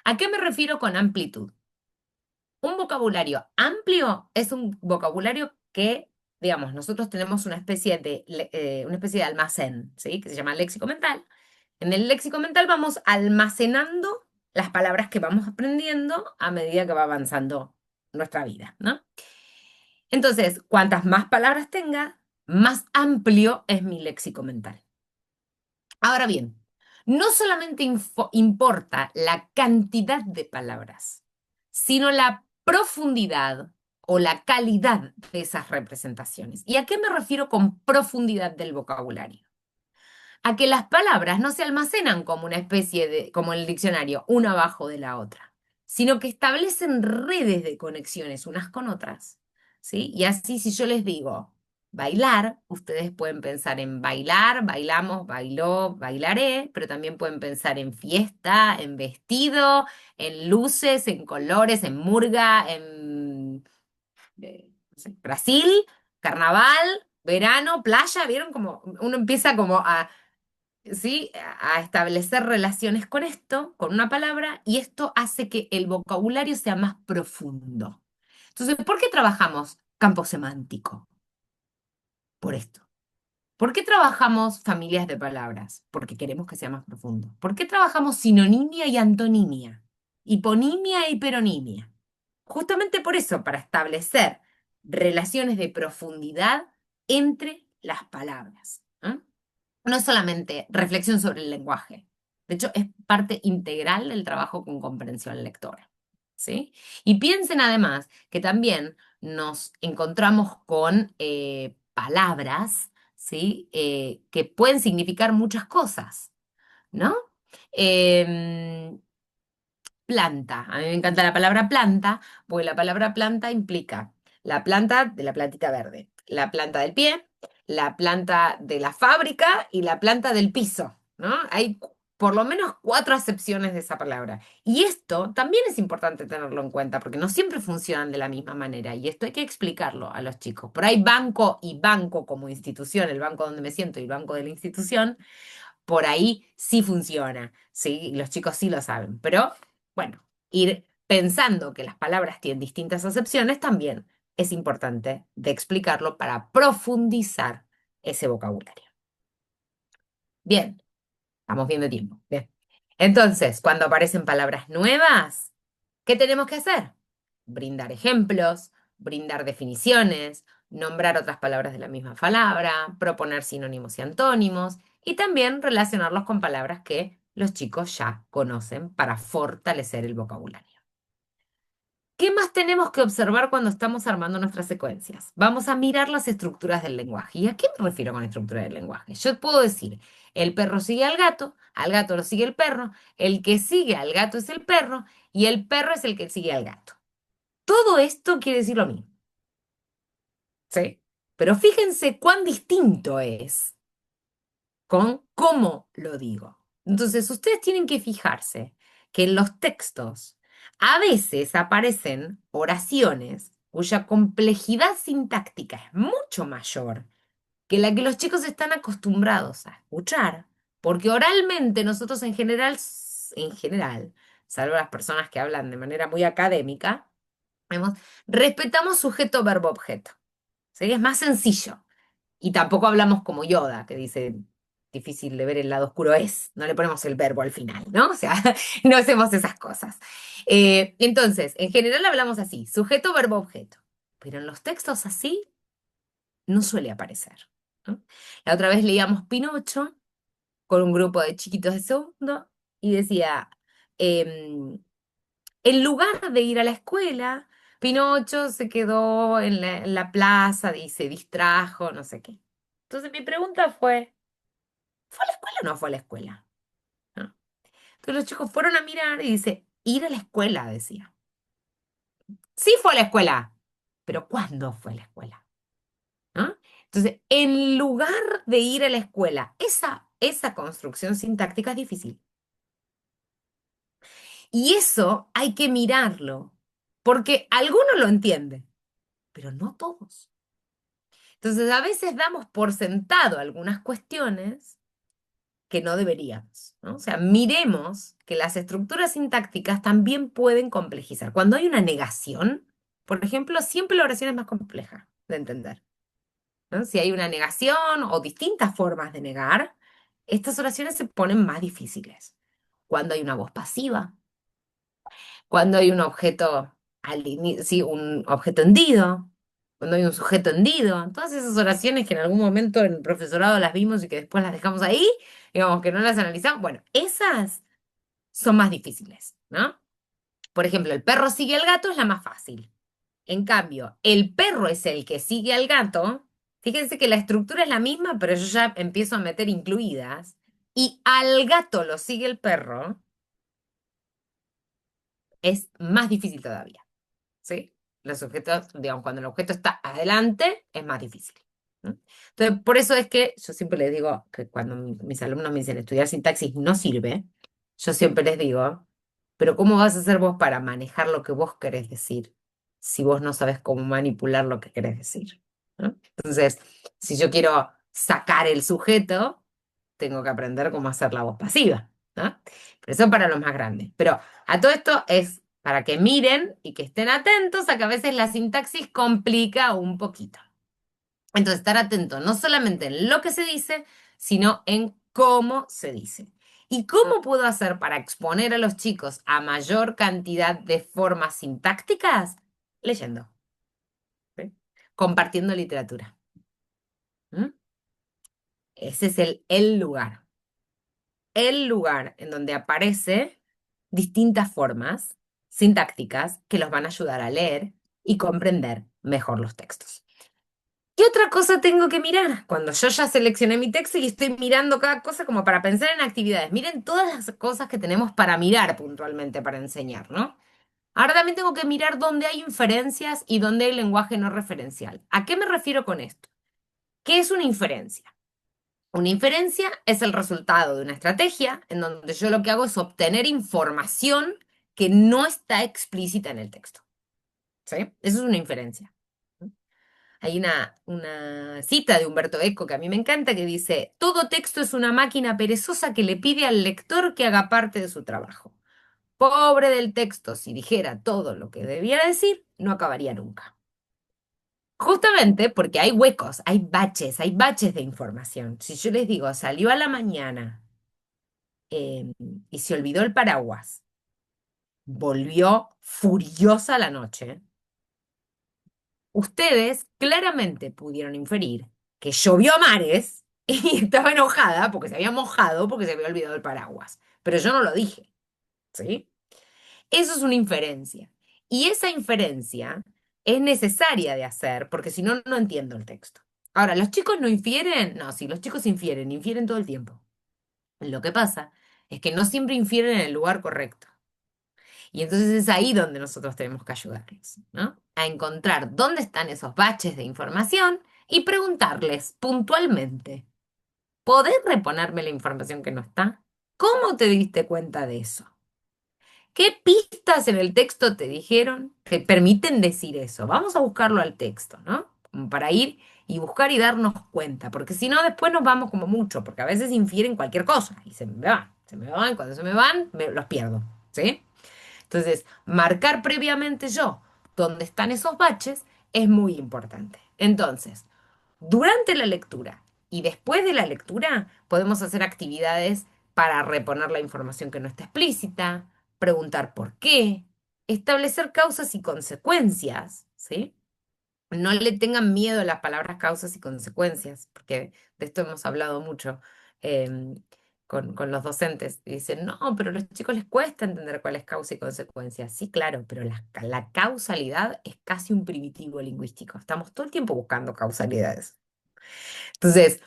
¿A qué me refiero con amplitud? Un vocabulario amplio es un vocabulario que, digamos, nosotros tenemos una especie de almacén, ¿sí? Que se llama léxico mental. En el léxico mental vamos almacenando las palabras que vamos aprendiendo a medida que va avanzando nuestra vida, ¿no? Entonces, cuantas más palabras tenga, más amplio es mi léxico mental. Ahora bien, no solamente importa la cantidad de palabras, sino la profundidad o la calidad de esas representaciones. ¿Y a qué me refiero con profundidad del vocabulario? A que las palabras no se almacenan como una especie de, como en el diccionario, una abajo de la otra, sino que establecen redes de conexiones unas con otras, ¿sí? Y así si yo les digo, bailar, ustedes pueden pensar en bailar, bailamos, bailó, bailaré, pero también pueden pensar en fiesta, en vestido, en luces, en colores, en murga, en no sé, Brasil, carnaval, verano, playa. ¿Vieron? Como uno empieza como a, ¿sí? A establecer relaciones con esto, con una palabra, y esto hace que el vocabulario sea más profundo. Entonces, ¿por qué trabajamos campo semántico? Por esto. ¿Por qué trabajamos familias de palabras? Porque queremos que sea más profundo. ¿Por qué trabajamos sinonimia y antonimia? Hiponimia y hiperonimia. Justamente por eso, para establecer relaciones de profundidad entre las palabras. ¿Eh? No es solamente reflexión sobre el lenguaje. De hecho, es parte integral del trabajo con comprensión lectora. ¿Sí? Y piensen además que también nos encontramos con palabras, ¿sí? Que pueden significar muchas cosas, ¿no? Em, Planta. A mí me encanta la palabra planta, porque la palabra planta implica la planta de la plantita verde, la planta del pie, la planta de la fábrica y la planta del piso, ¿no? Hay por lo menos 4 acepciones de esa palabra. Y esto también es importante tenerlo en cuenta, porque no siempre funcionan de la misma manera, y esto hay que explicarlo a los chicos. Por ahí banco y banco como institución, el banco donde me siento y el banco de la institución, por ahí sí funciona, ¿sí? Y los chicos sí lo saben, pero bueno, ir pensando que las palabras tienen distintas acepciones también es importante de explicarlo para profundizar ese vocabulario. Bien, estamos viendo tiempo. Bien. Entonces, cuando aparecen palabras nuevas, ¿qué tenemos que hacer? Brindar ejemplos, brindar definiciones, nombrar otras palabras de la misma palabra, proponer sinónimos y antónimos y también relacionarlos con palabras que los chicos ya conocen para fortalecer el vocabulario. ¿Qué más tenemos que observar cuando estamos armando nuestras secuencias? Vamos a mirar las estructuras del lenguaje. ¿Y a qué me refiero con estructura del lenguaje? Yo puedo decir, el perro sigue al gato lo sigue el que sigue al gato es el perro y el perro es el que sigue al gato. Todo esto quiere decir lo mismo, ¿sí? Pero fíjense cuán distinto es con cómo lo digo. Entonces, ustedes tienen que fijarse que en los textos a veces aparecen oraciones cuya complejidad sintáctica es mucho mayor que la que los chicos están acostumbrados a escuchar, porque oralmente nosotros en general, salvo las personas que hablan de manera muy académica, vemos, respetamos sujeto, verbo, objeto. ¿Sí? Es más sencillo. Y tampoco hablamos como Yoda, que dice, difícil de ver el lado oscuro es, no le ponemos el verbo al final, ¿no? O sea, no hacemos esas cosas. Entonces, en general hablamos así, sujeto, verbo, objeto. Pero en los textos así no suele aparecer, ¿no? La otra vez leíamos Pinocho con un grupo de chiquitos de segundo y decía, en lugar de ir a la escuela, Pinocho se quedó en la plaza y se distrajo, no sé qué. Entonces mi pregunta ¿fue a la escuela o no fue a la escuela? ¿No? Entonces los chicos fueron a mirar y dice, ir a la escuela, decía. Sí fue a la escuela, pero ¿cuándo fue a la escuela? ¿No? Entonces, en lugar de ir a la escuela, esa construcción sintáctica es difícil. Y eso hay que mirarlo, porque algunos lo entienden, pero no todos. Entonces, a veces damos por sentado algunas cuestiones que no deberíamos, ¿no? O sea, miremos que las estructuras sintácticas también pueden complejizar. Cuando hay una negación, por ejemplo, siempre la oración es más compleja de entender, ¿no? Si hay una negación o distintas formas de negar, estas oraciones se ponen más difíciles. Cuando hay una voz pasiva, cuando hay un objeto, sí, un objeto hendido, cuando hay un sujeto hendido, todas esas oraciones que en algún momento en el profesorado las vimos y que después las dejamos ahí, digamos que no las analizamos, bueno, esas son más difíciles, ¿no? Por ejemplo, el perro sigue al gato es la más fácil. En cambio, el perro es el que sigue al gato. Fíjense que la estructura es la misma, pero yo ya empiezo a meter incluidas. Y al gato lo sigue el perro, es más difícil todavía. ¿Sí? Los objetos, digamos, cuando el objeto está adelante, es más difícil. ¿no? Entonces, por eso es que yo siempre les digo que cuando mis alumnos me dicen estudiar sintaxis no sirve, yo siempre les digo, pero ¿cómo vas a hacer vos para manejar lo que vos querés decir si vos no sabes cómo manipular lo que querés decir? ¿No? Entonces, si yo quiero sacar el sujeto, tengo que aprender cómo hacer la voz pasiva, ¿no? Pero eso para los más grandes. Pero a todo esto es para que miren y que estén atentos a que a veces la sintaxis complica un poquito. Entonces, estar atento no solamente en lo que se dice, sino en cómo se dice. ¿Y cómo puedo hacer para exponer a los chicos a mayor cantidad de formas sintácticas? Leyendo, ¿sí? Compartiendo literatura. ¿Mm? Ese es el lugar. El lugar en donde aparece distintas formas sintácticas que los van a ayudar a leer y comprender mejor los textos. ¿Qué otra cosa tengo que mirar? Cuando yo ya seleccioné mi texto y estoy mirando cada cosa como para pensar en actividades. Miren todas las cosas que tenemos para mirar puntualmente para enseñar, ¿no? Ahora también tengo que mirar dónde hay inferencias y dónde hay lenguaje no referencial. ¿A qué me refiero con esto? ¿Qué es una inferencia? Una inferencia es el resultado de una estrategia en donde yo lo que hago es obtener información que no está explícita en el texto. ¿Sí? Eso es una inferencia. Hay una cita de Humberto Eco que a mí me encanta que dice, todo texto es una máquina perezosa que le pide al lector que haga parte de su trabajo. Pobre del texto, si dijera todo lo que debiera decir, no acabaría nunca. Justamente porque hay huecos, hay baches de información. Si yo les digo, salió a la mañana y se olvidó el paraguas, volvió furiosa a la noche, ustedes claramente pudieron inferir que llovió a mares y estaba enojada porque se había mojado porque se había olvidado el paraguas. Pero yo no lo dije, ¿sí? Eso es una inferencia. Y esa inferencia es necesaria de hacer porque si no, no entiendo el texto. Ahora, ¿los chicos no infieren? No, sí, los chicos infieren todo el tiempo. Lo que pasa es que no siempre infieren en el lugar correcto. Y entonces es ahí donde nosotros tenemos que ayudarles, ¿no? A encontrar dónde están esos baches de información y preguntarles puntualmente, ¿podés reponerme la información que no está? ¿Cómo te diste cuenta de eso? ¿Qué pistas en el texto te dijeron que permiten decir eso? Vamos a buscarlo al texto, ¿no? Como para ir y buscar y darnos cuenta, porque si no después nos vamos como mucho, porque a veces infieren cualquier cosa y se me van, cuando se me van, los pierdo, ¿sí? Entonces, marcar previamente yo dónde están esos baches es muy importante. Entonces, durante la lectura y después de la lectura podemos hacer actividades para reponer la información que no está explícita, preguntar por qué, establecer causas y consecuencias, ¿sí? No le tengan miedo a las palabras causas y consecuencias, porque de esto hemos hablado mucho con los docentes. Y dicen, no, pero a los chicos les cuesta entender cuál es causa y consecuencia. Sí, claro, pero la causalidad es casi un primitivo lingüístico. Estamos todo el tiempo buscando causalidades. Entonces,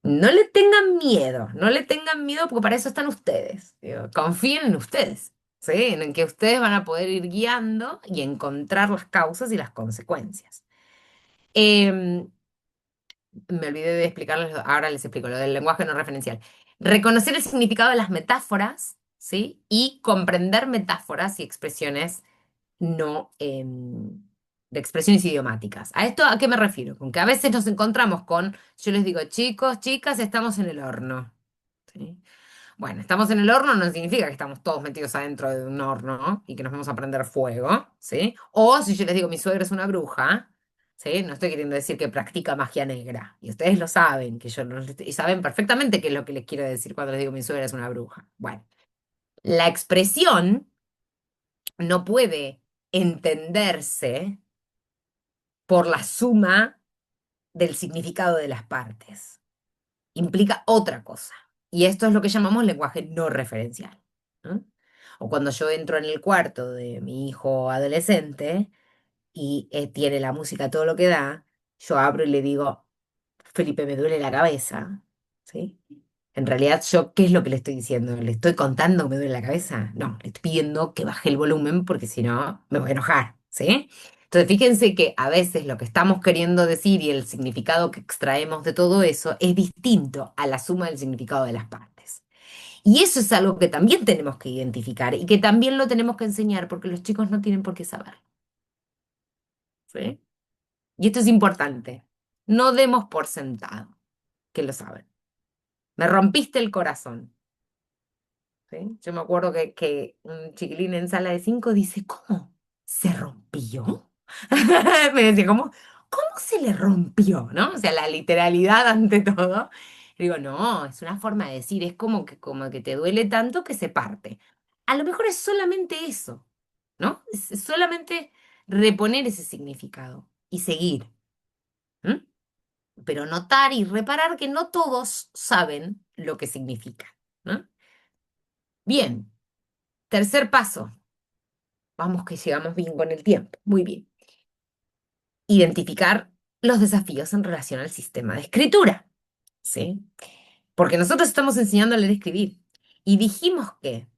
no le tengan miedo, no le tengan miedo porque para eso están ustedes. Digo, confíen en ustedes, ¿sí? En que ustedes van a poder ir guiando y encontrar las causas y las consecuencias. Em, Me olvidé de explicarles, ahora les explico lo del lenguaje no referencial. Reconocer el significado de las metáforas, ¿sí? Y comprender metáforas y expresiones no, de expresiones idiomáticas. ¿A esto a qué me refiero? Con que a veces nos encontramos con, yo les digo, chicos, chicas, estamos en el horno. ¿Sí? Bueno, estamos en el horno no significa que estamos todos metidos adentro de un horno y que nos vamos a prender fuego, ¿sí? O si yo les digo, mi suegra es una bruja, ¿sí? No estoy queriendo decir que practica magia negra. Y ustedes lo saben, que yo no, y saben perfectamente qué es lo que les quiero decir cuando les digo mi suegra es una bruja. Bueno, la expresión no puede entenderse por la suma del significado de las partes. Implica otra cosa. Y esto es lo que llamamos lenguaje no referencial, ¿no? O cuando yo entro en el cuarto de mi hijo adolescente y tiene la música a todo lo que da, yo abro y le digo, Felipe, me duele la cabeza, ¿sí? En realidad, yo, ¿qué es lo que le estoy diciendo? ¿Le estoy contando que me duele la cabeza? No, le estoy pidiendo que baje el volumen porque si no, me voy a enojar, ¿sí? Entonces, fíjense que a veces lo que estamos queriendo decir y el significado que extraemos de todo eso es distinto a la suma del significado de las partes. Y eso es algo que también tenemos que identificar y que también lo tenemos que enseñar porque los chicos no tienen por qué saber. ¿Sí? Y esto es importante. No demos por sentado que lo saben. Me rompiste el corazón. ¿Sí? Yo me acuerdo que un chiquilín en sala de 5 dice, ¿cómo? ¿Se rompió? Me decía, ¿cómo se le rompió? ¿No? O sea, la literalidad ante todo. Y digo, no, es una forma de decir, es como que te duele tanto que se parte. A lo mejor es solamente eso, ¿no? Es solamente reponer ese significado y seguir. ¿M? Pero notar y reparar que no todos saben lo que significa, ¿no? Bien, tercer paso. Vamos que llegamos bien con el tiempo. Muy bien. Identificar los desafíos en relación al sistema de escritura, ¿sí? Porque nosotros estamos enseñando a leer y escribir. Y dijimos que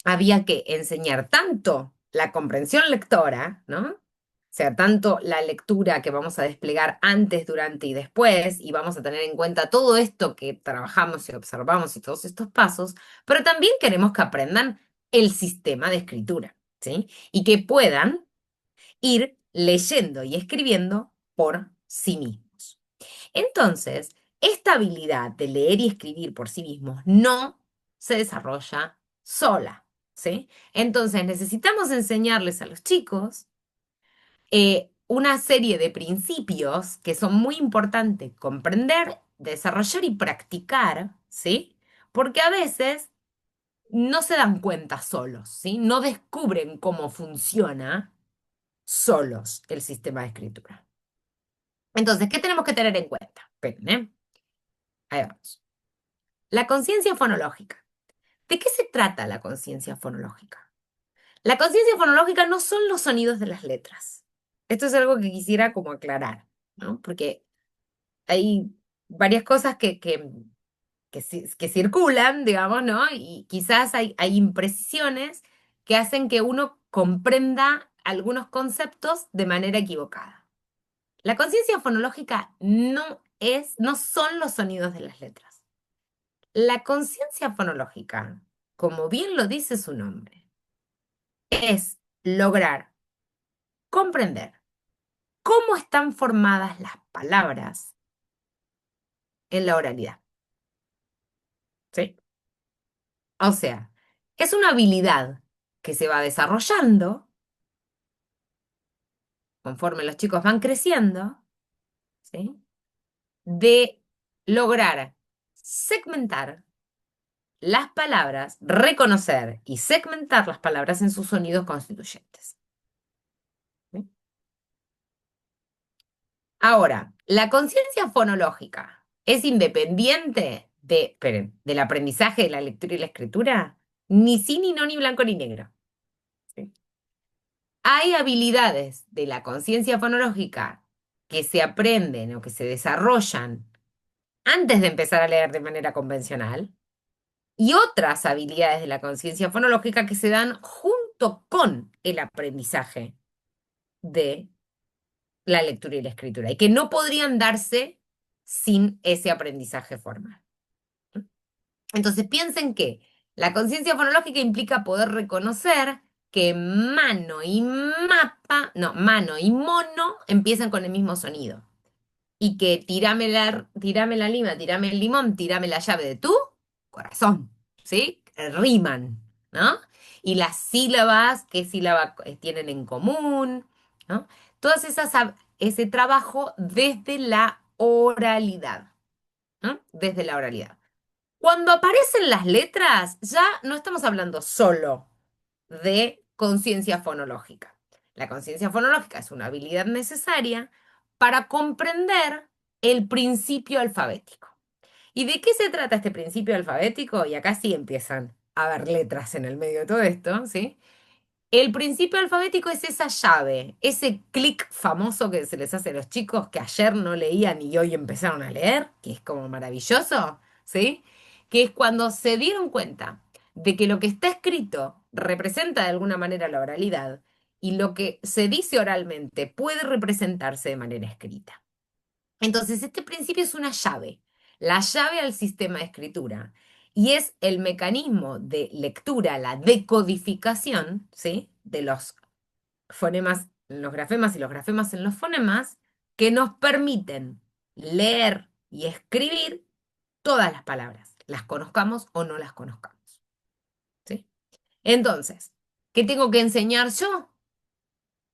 había que enseñar tanto la comprensión lectora, ¿no? O sea, tanto la lectura que vamos a desplegar antes, durante y después, y vamos a tener en cuenta todo esto que trabajamos y observamos y todos estos pasos, pero también queremos que aprendan el sistema de escritura, ¿sí? Y que puedan ir leyendo y escribiendo por sí mismos. Entonces, esta habilidad de leer y escribir por sí mismos no se desarrolla sola, ¿sí? Entonces, necesitamos enseñarles a los chicos una serie de principios que son muy importantes comprender, desarrollar y practicar, ¿sí? Porque a veces no se dan cuenta solos, ¿sí? No descubren cómo funciona solos el sistema de escritura. Entonces, ¿qué tenemos que tener en cuenta? Esperen, ¿eh? Ahí vamos. La conciencia fonológica. ¿De qué se trata la conciencia fonológica? La conciencia fonológica no son los sonidos de las letras. Esto es algo que quisiera como aclarar, ¿no? Porque hay varias cosas que circulan, digamos, ¿no? Y quizás hay imprecisiones que hacen que uno comprenda algunos conceptos de manera equivocada. La conciencia fonológica no son los sonidos de las letras. La conciencia fonológica, como bien lo dice su nombre, es lograr comprender cómo están formadas las palabras en la oralidad. ¿Sí? O sea, es una habilidad que se va desarrollando conforme los chicos van creciendo, ¿sí? De lograr segmentar las palabras, reconocer y segmentar las palabras en sus sonidos constituyentes. ¿Sí? Ahora, la conciencia fonológica es independiente del aprendizaje de la lectura y la escritura, ni sí, ni no, ni blanco, ni negro. ¿Sí? Hay habilidades de la conciencia fonológica que se aprenden o que se desarrollan antes de empezar a leer de manera convencional, y otras habilidades de la conciencia fonológica que se dan junto con el aprendizaje de la lectura y la escritura, y que no podrían darse sin ese aprendizaje formal. Entonces piensen que la conciencia fonológica implica poder reconocer que mano y mapa, no, mano y mono empiezan con el mismo sonido. Y que tirame la lima, tirame el limón, tirame la llave de tu corazón, ¿sí? Riman, ¿no? Y las sílabas, ¿qué sílabas tienen en común? ¿No? Todas ese trabajo desde la oralidad, ¿no? Desde la oralidad. Cuando aparecen las letras, ya no estamos hablando solo de conciencia fonológica. La conciencia fonológica es una habilidad necesaria para comprender el principio alfabético. ¿Y de qué se trata este principio alfabético? Y acá sí empiezan a haber letras en el medio de todo esto, ¿sí? El principio alfabético es esa llave, ese clic famoso que se les hace a los chicos que ayer no leían y hoy empezaron a leer, que es como maravilloso, ¿sí? Que es cuando se dieron cuenta de que lo que está escrito representa de alguna manera la oralidad y lo que se dice oralmente puede representarse de manera escrita. Entonces, este principio es una llave, la llave al sistema de escritura, y es el mecanismo de lectura, la decodificación, ¿sí?, de los fonemas en los grafemas y los grafemas en los fonemas, que nos permiten leer y escribir todas las palabras, las conozcamos o no las conozcamos, ¿sí? Entonces, ¿qué tengo que enseñar yo?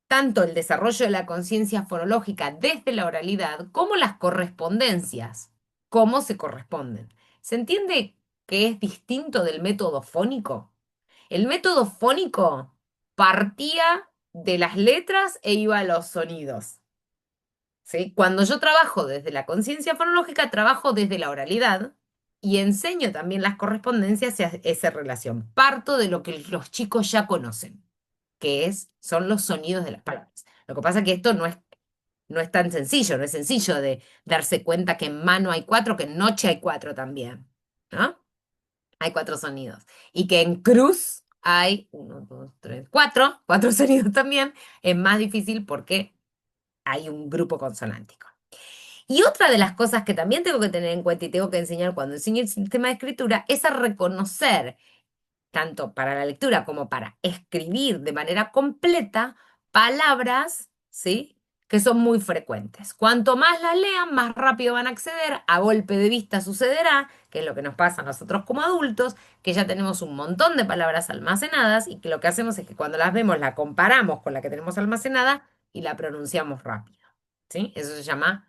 Tanto el desarrollo de la conciencia fonológica desde la oralidad como las correspondencias, cómo se corresponden. ¿Se entiende que es distinto del método fónico? El método fónico partía de las letras e iba a los sonidos, ¿sí? Cuando yo trabajo desde la conciencia fonológica, trabajo desde la oralidad y enseño también las correspondencias a esa relación. Parto de lo que los chicos ya conocen, que son los sonidos de las palabras. Lo que pasa es que esto no es tan sencillo, no es sencillo de darse cuenta que en mano hay 4, que en noche hay 4 también, ¿no? Hay 4 sonidos. Y que en cruz hay 1, 2, 3, 4 sonidos también. Es más difícil porque hay un grupo consonántico. Y otra de las cosas que también tengo que tener en cuenta y tengo que enseñar cuando enseño el sistema de escritura es a reconocer, tanto para la lectura como para escribir de manera completa, palabras, ¿sí?, que son muy frecuentes. Cuanto más las lean, más rápido van a acceder, a golpe de vista sucederá, que es lo que nos pasa a nosotros como adultos, que ya tenemos un montón de palabras almacenadas y que lo que hacemos es que cuando las vemos la comparamos con la que tenemos almacenada y la pronunciamos rápido, ¿sí? Eso se llama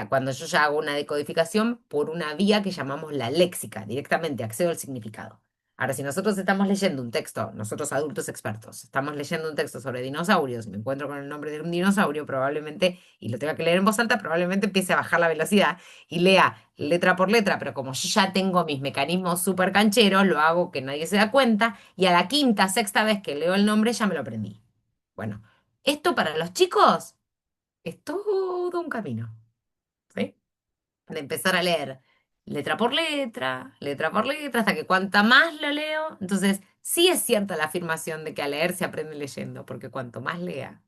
cuando yo ya hago una decodificación por una vía que llamamos la léxica, directamente accedo al significado. Ahora, si nosotros estamos leyendo un texto, nosotros adultos expertos, estamos leyendo un texto sobre dinosaurios, me encuentro con el nombre de un dinosaurio, probablemente, y lo tenga que leer en voz alta, probablemente empiece a bajar la velocidad y lea letra por letra, pero como yo ya tengo mis mecanismos súper cancheros, lo hago que nadie se da cuenta, y a la quinta, sexta vez que leo el nombre ya me lo aprendí. Bueno, esto para los chicos es todo un camino, ¿sí? De empezar a leer letra por letra, hasta que cuanta más lo leo, entonces sí es cierta la afirmación de que al leer se aprende leyendo, porque cuanto más lea,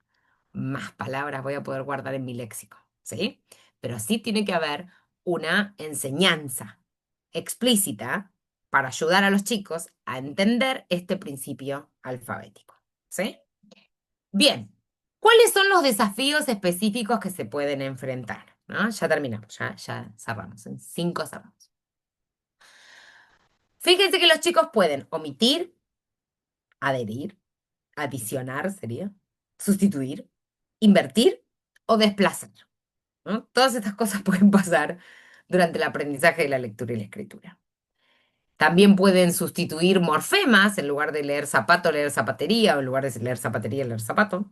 más palabras voy a poder guardar en mi léxico, ¿sí? Pero sí tiene que haber una enseñanza explícita para ayudar a los chicos a entender este principio alfabético, ¿sí? Bien, ¿cuáles son los desafíos específicos que se pueden enfrentar? ¿No? Ya terminamos, ya cerramos, en 5 cerramos. Fíjense que los chicos pueden omitir, adherir, adicionar sería, sustituir, invertir o desplazar, ¿no? Todas estas cosas pueden pasar durante el aprendizaje de la lectura y la escritura. También pueden sustituir morfemas, en lugar de leer zapato, leer zapatería, o en lugar de leer zapatería, leer zapato.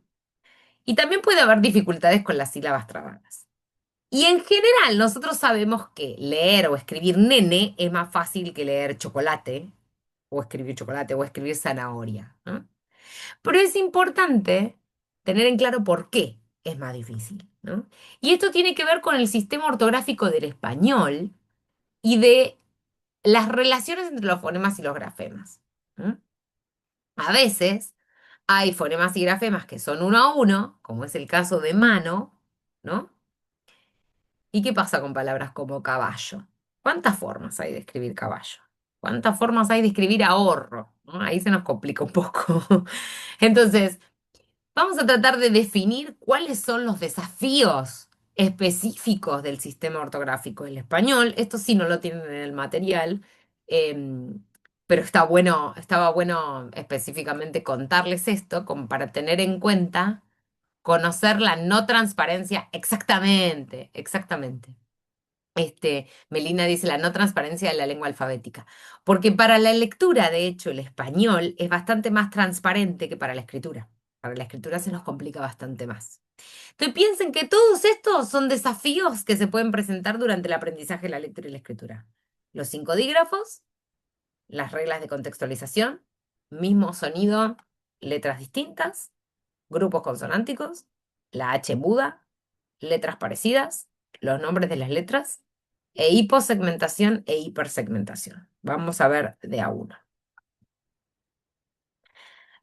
Y también puede haber dificultades con las sílabas trabadas. Y en general, nosotros sabemos que leer o escribir nene es más fácil que leer chocolate, o escribir zanahoria, ¿no? Pero es importante tener en claro por qué es más difícil, ¿no? Y esto tiene que ver con el sistema ortográfico del español y de las relaciones entre los fonemas y los grafemas, ¿no? A veces hay fonemas y grafemas que son uno a uno, como es el caso de mano, ¿no? ¿Y qué pasa con palabras como caballo? ¿Cuántas formas hay de escribir caballo? ¿Cuántas formas hay de escribir ahorro? ¿No? Ahí se nos complica un poco. Entonces, vamos a tratar de definir cuáles son los desafíos específicos del sistema ortográfico del español. Esto sí no lo tienen en el material, pero estaba bueno específicamente contarles esto como para tener en cuenta conocer la no transparencia exactamente, exactamente. Melina dice la no transparencia de la lengua alfabética, porque para la lectura, de hecho, el español es bastante más transparente que para la escritura. Para la escritura se nos complica bastante más. Entonces piensen que todos estos son desafíos que se pueden presentar durante el aprendizaje de la lectura y la escritura. Los 5 dígrafos, las reglas de contextualización, mismo sonido, letras distintas, grupos consonánticos, la H muda, letras parecidas, los nombres de las letras, e hiposegmentación e hipersegmentación. Vamos a ver de a uno.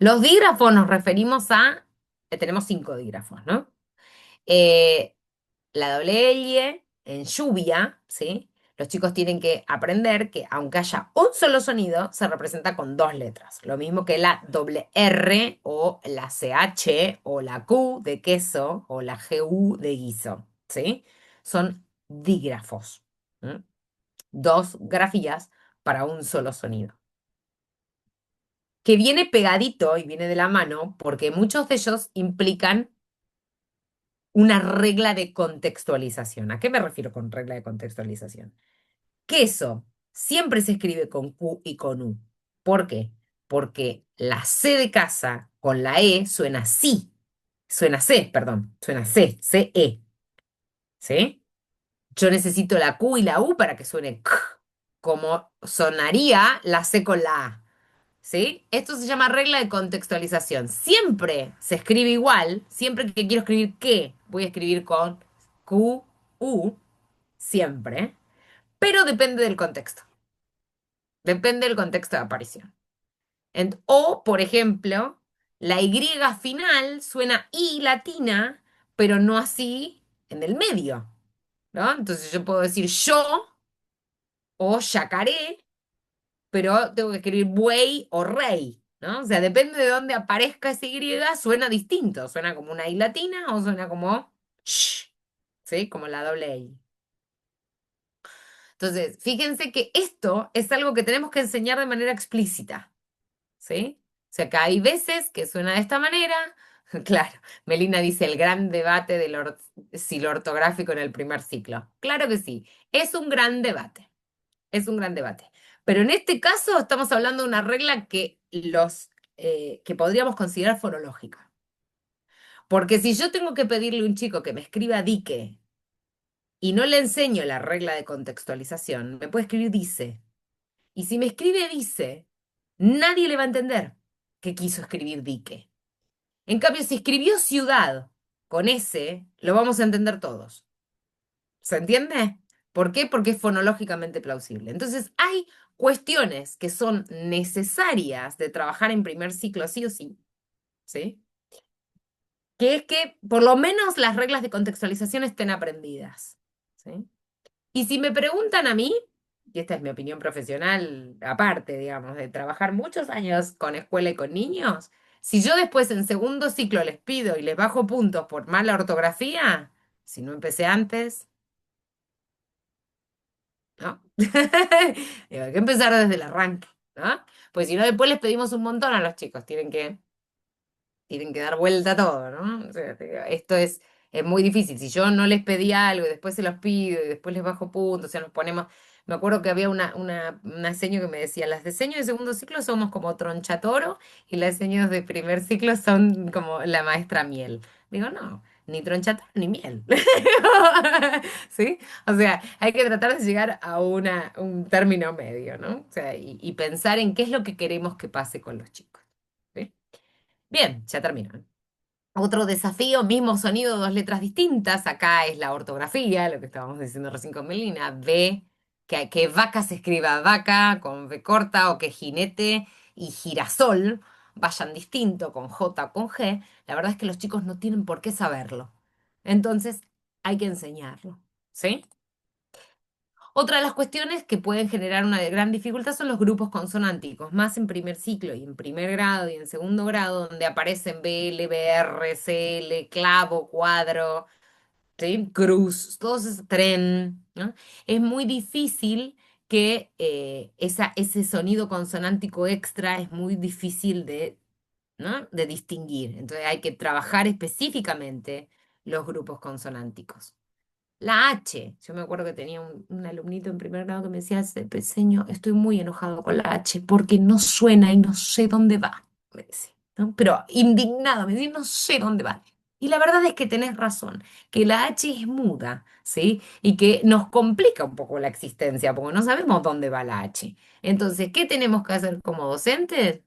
Los dígrafos nos referimos a, tenemos 5 dígrafos, ¿no? Eh, la doble L en lluvia, ¿sí? Los chicos tienen que aprender que aunque haya un solo sonido, se representa con 2 letras. Lo mismo que la doble R o la CH o la Q de queso o la GU de guiso, ¿sí? Son dígrafos. ¿Mm? 2 grafías para un solo sonido. Que viene pegadito y viene de la mano porque muchos de ellos implican una regla de contextualización. ¿A qué me refiero con regla de contextualización? Queso siempre se escribe con Q y con U. ¿Por qué? Porque la C de casa con la E suena sí. Suena C, perdón. Suena C, C-E. ¿Sí? Yo necesito la Q y la U para que suene K, como sonaría la C con la A. ¿Sí? Esto se llama regla de contextualización. Siempre se escribe igual, siempre que quiero escribir que, voy a escribir con Q, U, siempre, pero depende del contexto. Depende del contexto de aparición. O, por ejemplo, la Y final suena I latina, pero no así en el medio, ¿no? Entonces yo puedo decir yo o yacaré, pero tengo que escribir buey o rey, ¿no? O sea, depende de dónde aparezca ese Y, suena distinto. Suena como una I latina o suena como sh, ¿sí? Como la doble I. Entonces, fíjense que esto es algo que tenemos que enseñar de manera explícita, ¿sí? O sea, que hay veces que suena de esta manera. Claro, Melina dice el gran debate del silo ortográfico en el primer ciclo. Claro que sí, es un gran debate. Es un gran debate. Pero en este caso estamos hablando de una regla que podríamos considerar fonológica. Porque si yo tengo que pedirle a un chico que me escriba dique y no le enseño la regla de contextualización, me puede escribir dice. Y si me escribe dice, nadie le va a entender que quiso escribir dique. En cambio, si escribió ciudad con S, lo vamos a entender todos. ¿Se entiende? ¿Por qué? Porque es fonológicamente plausible. Entonces, hay cuestiones que son necesarias de trabajar en primer ciclo, sí o sí, ¿sí? Que es que por lo menos las reglas de contextualización estén aprendidas, ¿sí? Y si me preguntan a mí, y esta es mi opinión profesional, aparte, digamos, de trabajar muchos años con escuela y con niños, si yo después en segundo ciclo les pido y les bajo puntos por mala ortografía, si no empecé antes, ¿no? Digo, hay que empezar desde el arranque, ¿no? Pues si no, después les pedimos un montón a los chicos, tienen que dar vuelta a todo, ¿no? O sea, esto es muy difícil. Si yo no les pedí algo y después se los pido y después les bajo puntos, o sea, nos ponemos. Me acuerdo que había una seño que me decía, las de seño de segundo ciclo somos como tronchatoro y las seños de primer ciclo son como la maestra miel. Digo, no, ni tronchatoro ni miel. ¿Sí? O sea, hay que tratar de llegar a un término medio, ¿no? O sea, y pensar en qué es lo que queremos que pase con los chicos. ¿Sí? Bien, ya terminó. Otro desafío, mismo sonido, 2 letras distintas. Acá es la ortografía, lo que estábamos diciendo recién con Melina. V, que vaca se escriba vaca con V corta o que jinete y girasol vayan distinto con J o con G. La verdad es que los chicos no tienen por qué saberlo. Entonces hay que enseñarlo. ¿Sí? Otra de las cuestiones que pueden generar una gran dificultad son los grupos consonánticos, más en primer ciclo y en primer grado y en segundo grado, donde aparecen BL, BR, CL, clavo, cuadro, ¿sí? Cruz, todos esos tren, ¿no? Es muy difícil que ese sonido consonántico extra es muy difícil ¿no? de distinguir. Entonces hay que trabajar específicamente los grupos consonánticos. La H, yo me acuerdo que tenía un alumnito en primer grado que me decía, Señor, estoy muy enojado con la H porque no suena y no sé dónde va", me decía, ¿no? Pero indignado, me decía, no sé dónde va. Y la verdad es que tenés razón, que la H es muda, ¿sí? Y que nos complica un poco la existencia porque no sabemos dónde va la H. Entonces, ¿qué tenemos que hacer como docentes?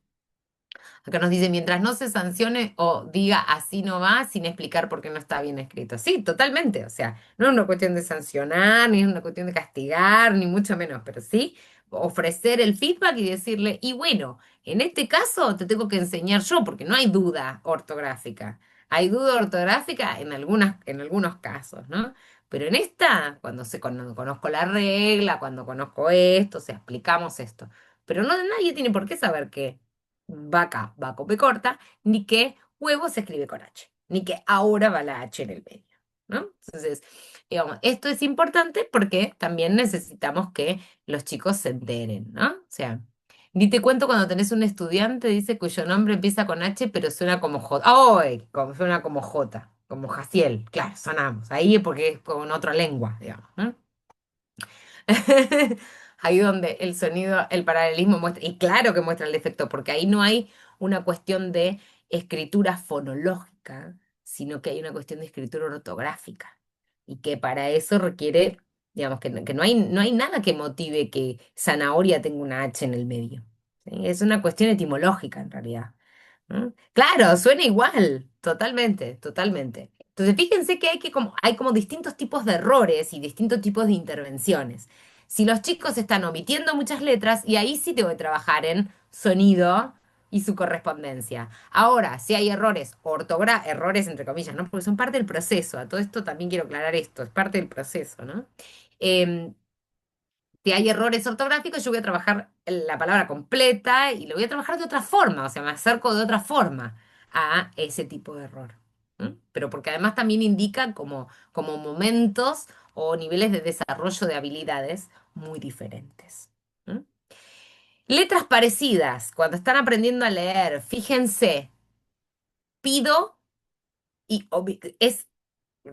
Acá nos dice, mientras no se sancione o diga así no va, sin explicar por qué no está bien escrito. Sí, totalmente. O sea, no es una cuestión de sancionar, ni es una cuestión de castigar, ni mucho menos, pero sí ofrecer el feedback y decirle, y bueno, en este caso te tengo que enseñar yo, porque no hay duda ortográfica. Hay duda ortográfica en algunos casos, ¿no? Pero en esta, cuando conozco la regla, cuando conozco esto, o sea, explicamos esto. Pero no, nadie tiene por qué saber que vaca va con B corta, ni que huevo se escribe con H, ni que ahora va la H en el medio, ¿no? Entonces, digamos, esto es importante porque también necesitamos que los chicos se enteren, ¿no? O sea, ni te cuento cuando tenés un estudiante, dice, cuyo nombre empieza con H, pero suena como J. ¡Ay! Suena como J, como Jaciel. Claro, sonamos. Ahí es porque es con otra lengua, digamos, ¿no? Ahí donde el sonido, el paralelismo muestra, y claro que muestra el defecto, porque ahí no hay una cuestión de escritura fonológica, sino que hay una cuestión de escritura ortográfica. Y que para eso requiere, digamos, que no hay nada que motive que zanahoria tenga una H en el medio. ¿Sí? Es una cuestión etimológica en realidad. ¿Mm? Claro, suena igual, totalmente, totalmente. Entonces, fíjense que hay como distintos tipos de errores y distintos tipos de intervenciones. Si los chicos están omitiendo muchas letras, y ahí sí tengo que trabajar en sonido y su correspondencia. Ahora, si hay errores entre comillas, ¿no? Porque son parte del proceso. A todo esto también quiero aclarar esto, es parte del proceso, ¿no? Em, si hay errores ortográficos, yo voy a trabajar la palabra completa y lo voy a trabajar de otra forma, o sea, me acerco de otra forma a ese tipo de error. Pero porque además también indica como momentos o niveles de desarrollo de habilidades muy diferentes. ¿Mm? Letras parecidas, cuando están aprendiendo a leer, fíjense, pido es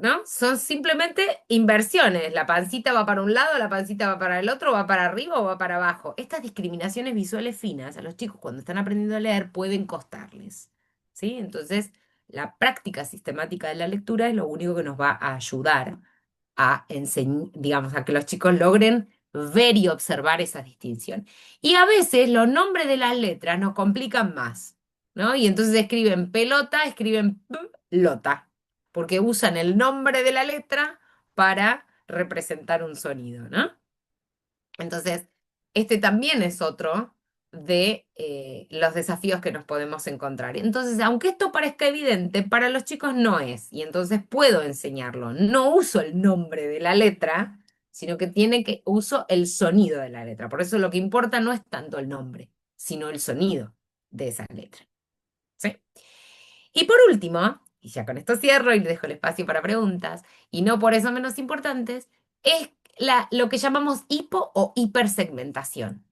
¿no? Son simplemente inversiones. La pancita va para un lado, la pancita va para el otro, va para arriba o va para abajo. Estas discriminaciones visuales finas a los chicos cuando están aprendiendo a leer pueden costarles, ¿sí? Entonces, la práctica sistemática de la lectura es lo único que nos va a ayudar a enseñar, digamos, a que los chicos logren ver y observar esa distinción. Y a veces los nombres de las letras nos complican más, ¿no? Y entonces escriben pelota, escriben lota porque usan el nombre de la letra para representar un sonido, ¿no? Entonces, este también es otro de los desafíos que nos podemos encontrar. Entonces, aunque esto parezca evidente, para los chicos no es, y entonces puedo enseñarlo. No uso el nombre de la letra, sino que uso el sonido de la letra. Por eso lo que importa no es tanto el nombre, sino el sonido de esa letra. ¿Sí? Y por último, y ya con esto cierro y le dejo el espacio para preguntas, y no por eso menos importantes, es lo que llamamos hipo o hipersegmentación.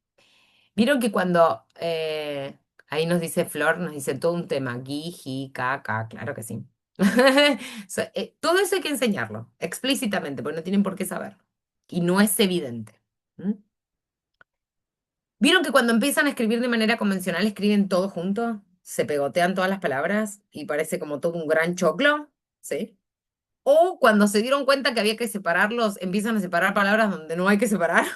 Vieron que cuando, ahí nos dice Flor, nos dice todo un tema, gui, ji, ka, ka, claro que sí. Todo eso hay que enseñarlo explícitamente, porque no tienen por qué saberlo. Y no es evidente. ¿Mm? ¿Vieron que cuando empiezan a escribir de manera convencional escriben todo junto? Se pegotean todas las palabras y parece como todo un gran choclo, ¿sí? O cuando se dieron cuenta que había que separarlos, empiezan a separar palabras donde no hay que separar,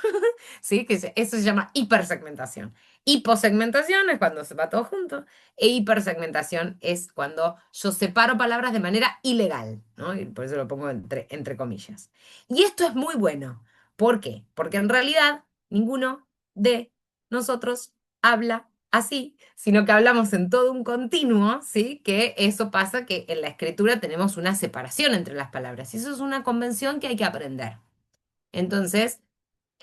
¿sí? Eso se llama hipersegmentación. Hiposegmentación es cuando se va todo junto, e hipersegmentación es cuando yo separo palabras de manera ilegal, ¿no? Y por eso lo pongo entre comillas. Y esto es muy bueno. ¿Por qué? Porque en realidad ninguno de nosotros habla así, sino que hablamos en todo un continuo, ¿sí? Que eso pasa que en la escritura tenemos una separación entre las palabras y eso es una convención que hay que aprender. Entonces,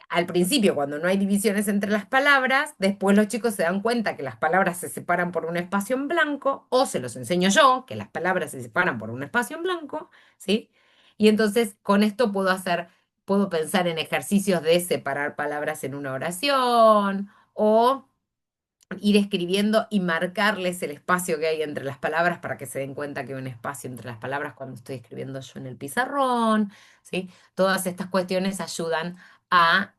al principio, cuando no hay divisiones entre las palabras, después los chicos se dan cuenta que las palabras se separan por un espacio en blanco, o se los enseño yo, que las palabras se separan por un espacio en blanco, ¿sí? Y entonces con esto puedo pensar en ejercicios de separar palabras en una oración, o ir escribiendo y marcarles el espacio que hay entre las palabras para que se den cuenta que hay un espacio entre las palabras cuando estoy escribiendo yo en el pizarrón, ¿sí? Todas estas cuestiones ayudan a...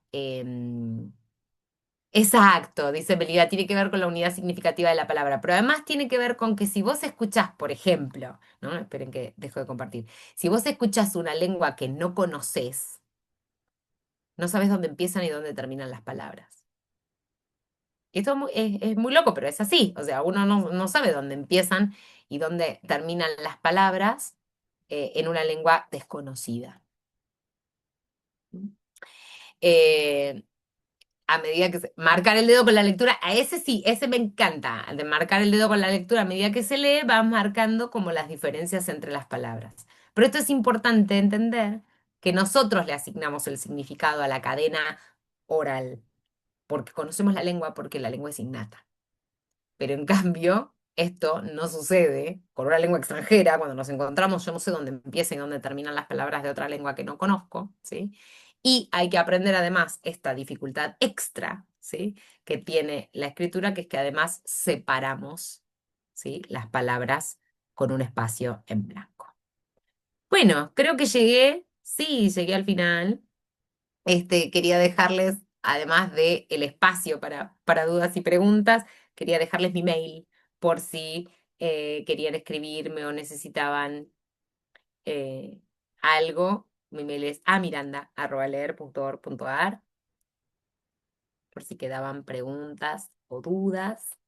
exacto, dice Belida, tiene que ver con la unidad significativa de la palabra, pero además tiene que ver con que si vos escuchás, por ejemplo, ¿no? Esperen que dejo de compartir. Si vos escuchás una lengua que no conoces, no sabes dónde empiezan y dónde terminan las palabras. Y esto es muy loco, pero es así. O sea, uno no sabe dónde empiezan y dónde terminan las palabras en una lengua desconocida. Eh, a medida que marcar el dedo con la lectura, a ese sí, ese me encanta, de marcar el dedo con la lectura a medida que se lee, vas marcando como las diferencias entre las palabras. Pero esto es importante entender que nosotros le asignamos el significado a la cadena oral, porque conocemos la lengua, porque la lengua es innata. Pero en cambio, esto no sucede con una lengua extranjera. Cuando nos encontramos, yo no sé dónde empiezan y dónde terminan las palabras de otra lengua que no conozco, ¿sí? Y hay que aprender además esta dificultad extra, ¿sí? Que tiene la escritura, que es que además separamos, ¿sí? Las palabras con un espacio en blanco. Bueno, creo que llegué, sí, llegué al final. Quería dejarles, además de el espacio para dudas y preguntas, quería dejarles mi mail por si querían escribirme o necesitaban eh, algo. Mi mail es amiranda@leer.org.ar por si quedaban preguntas o dudas.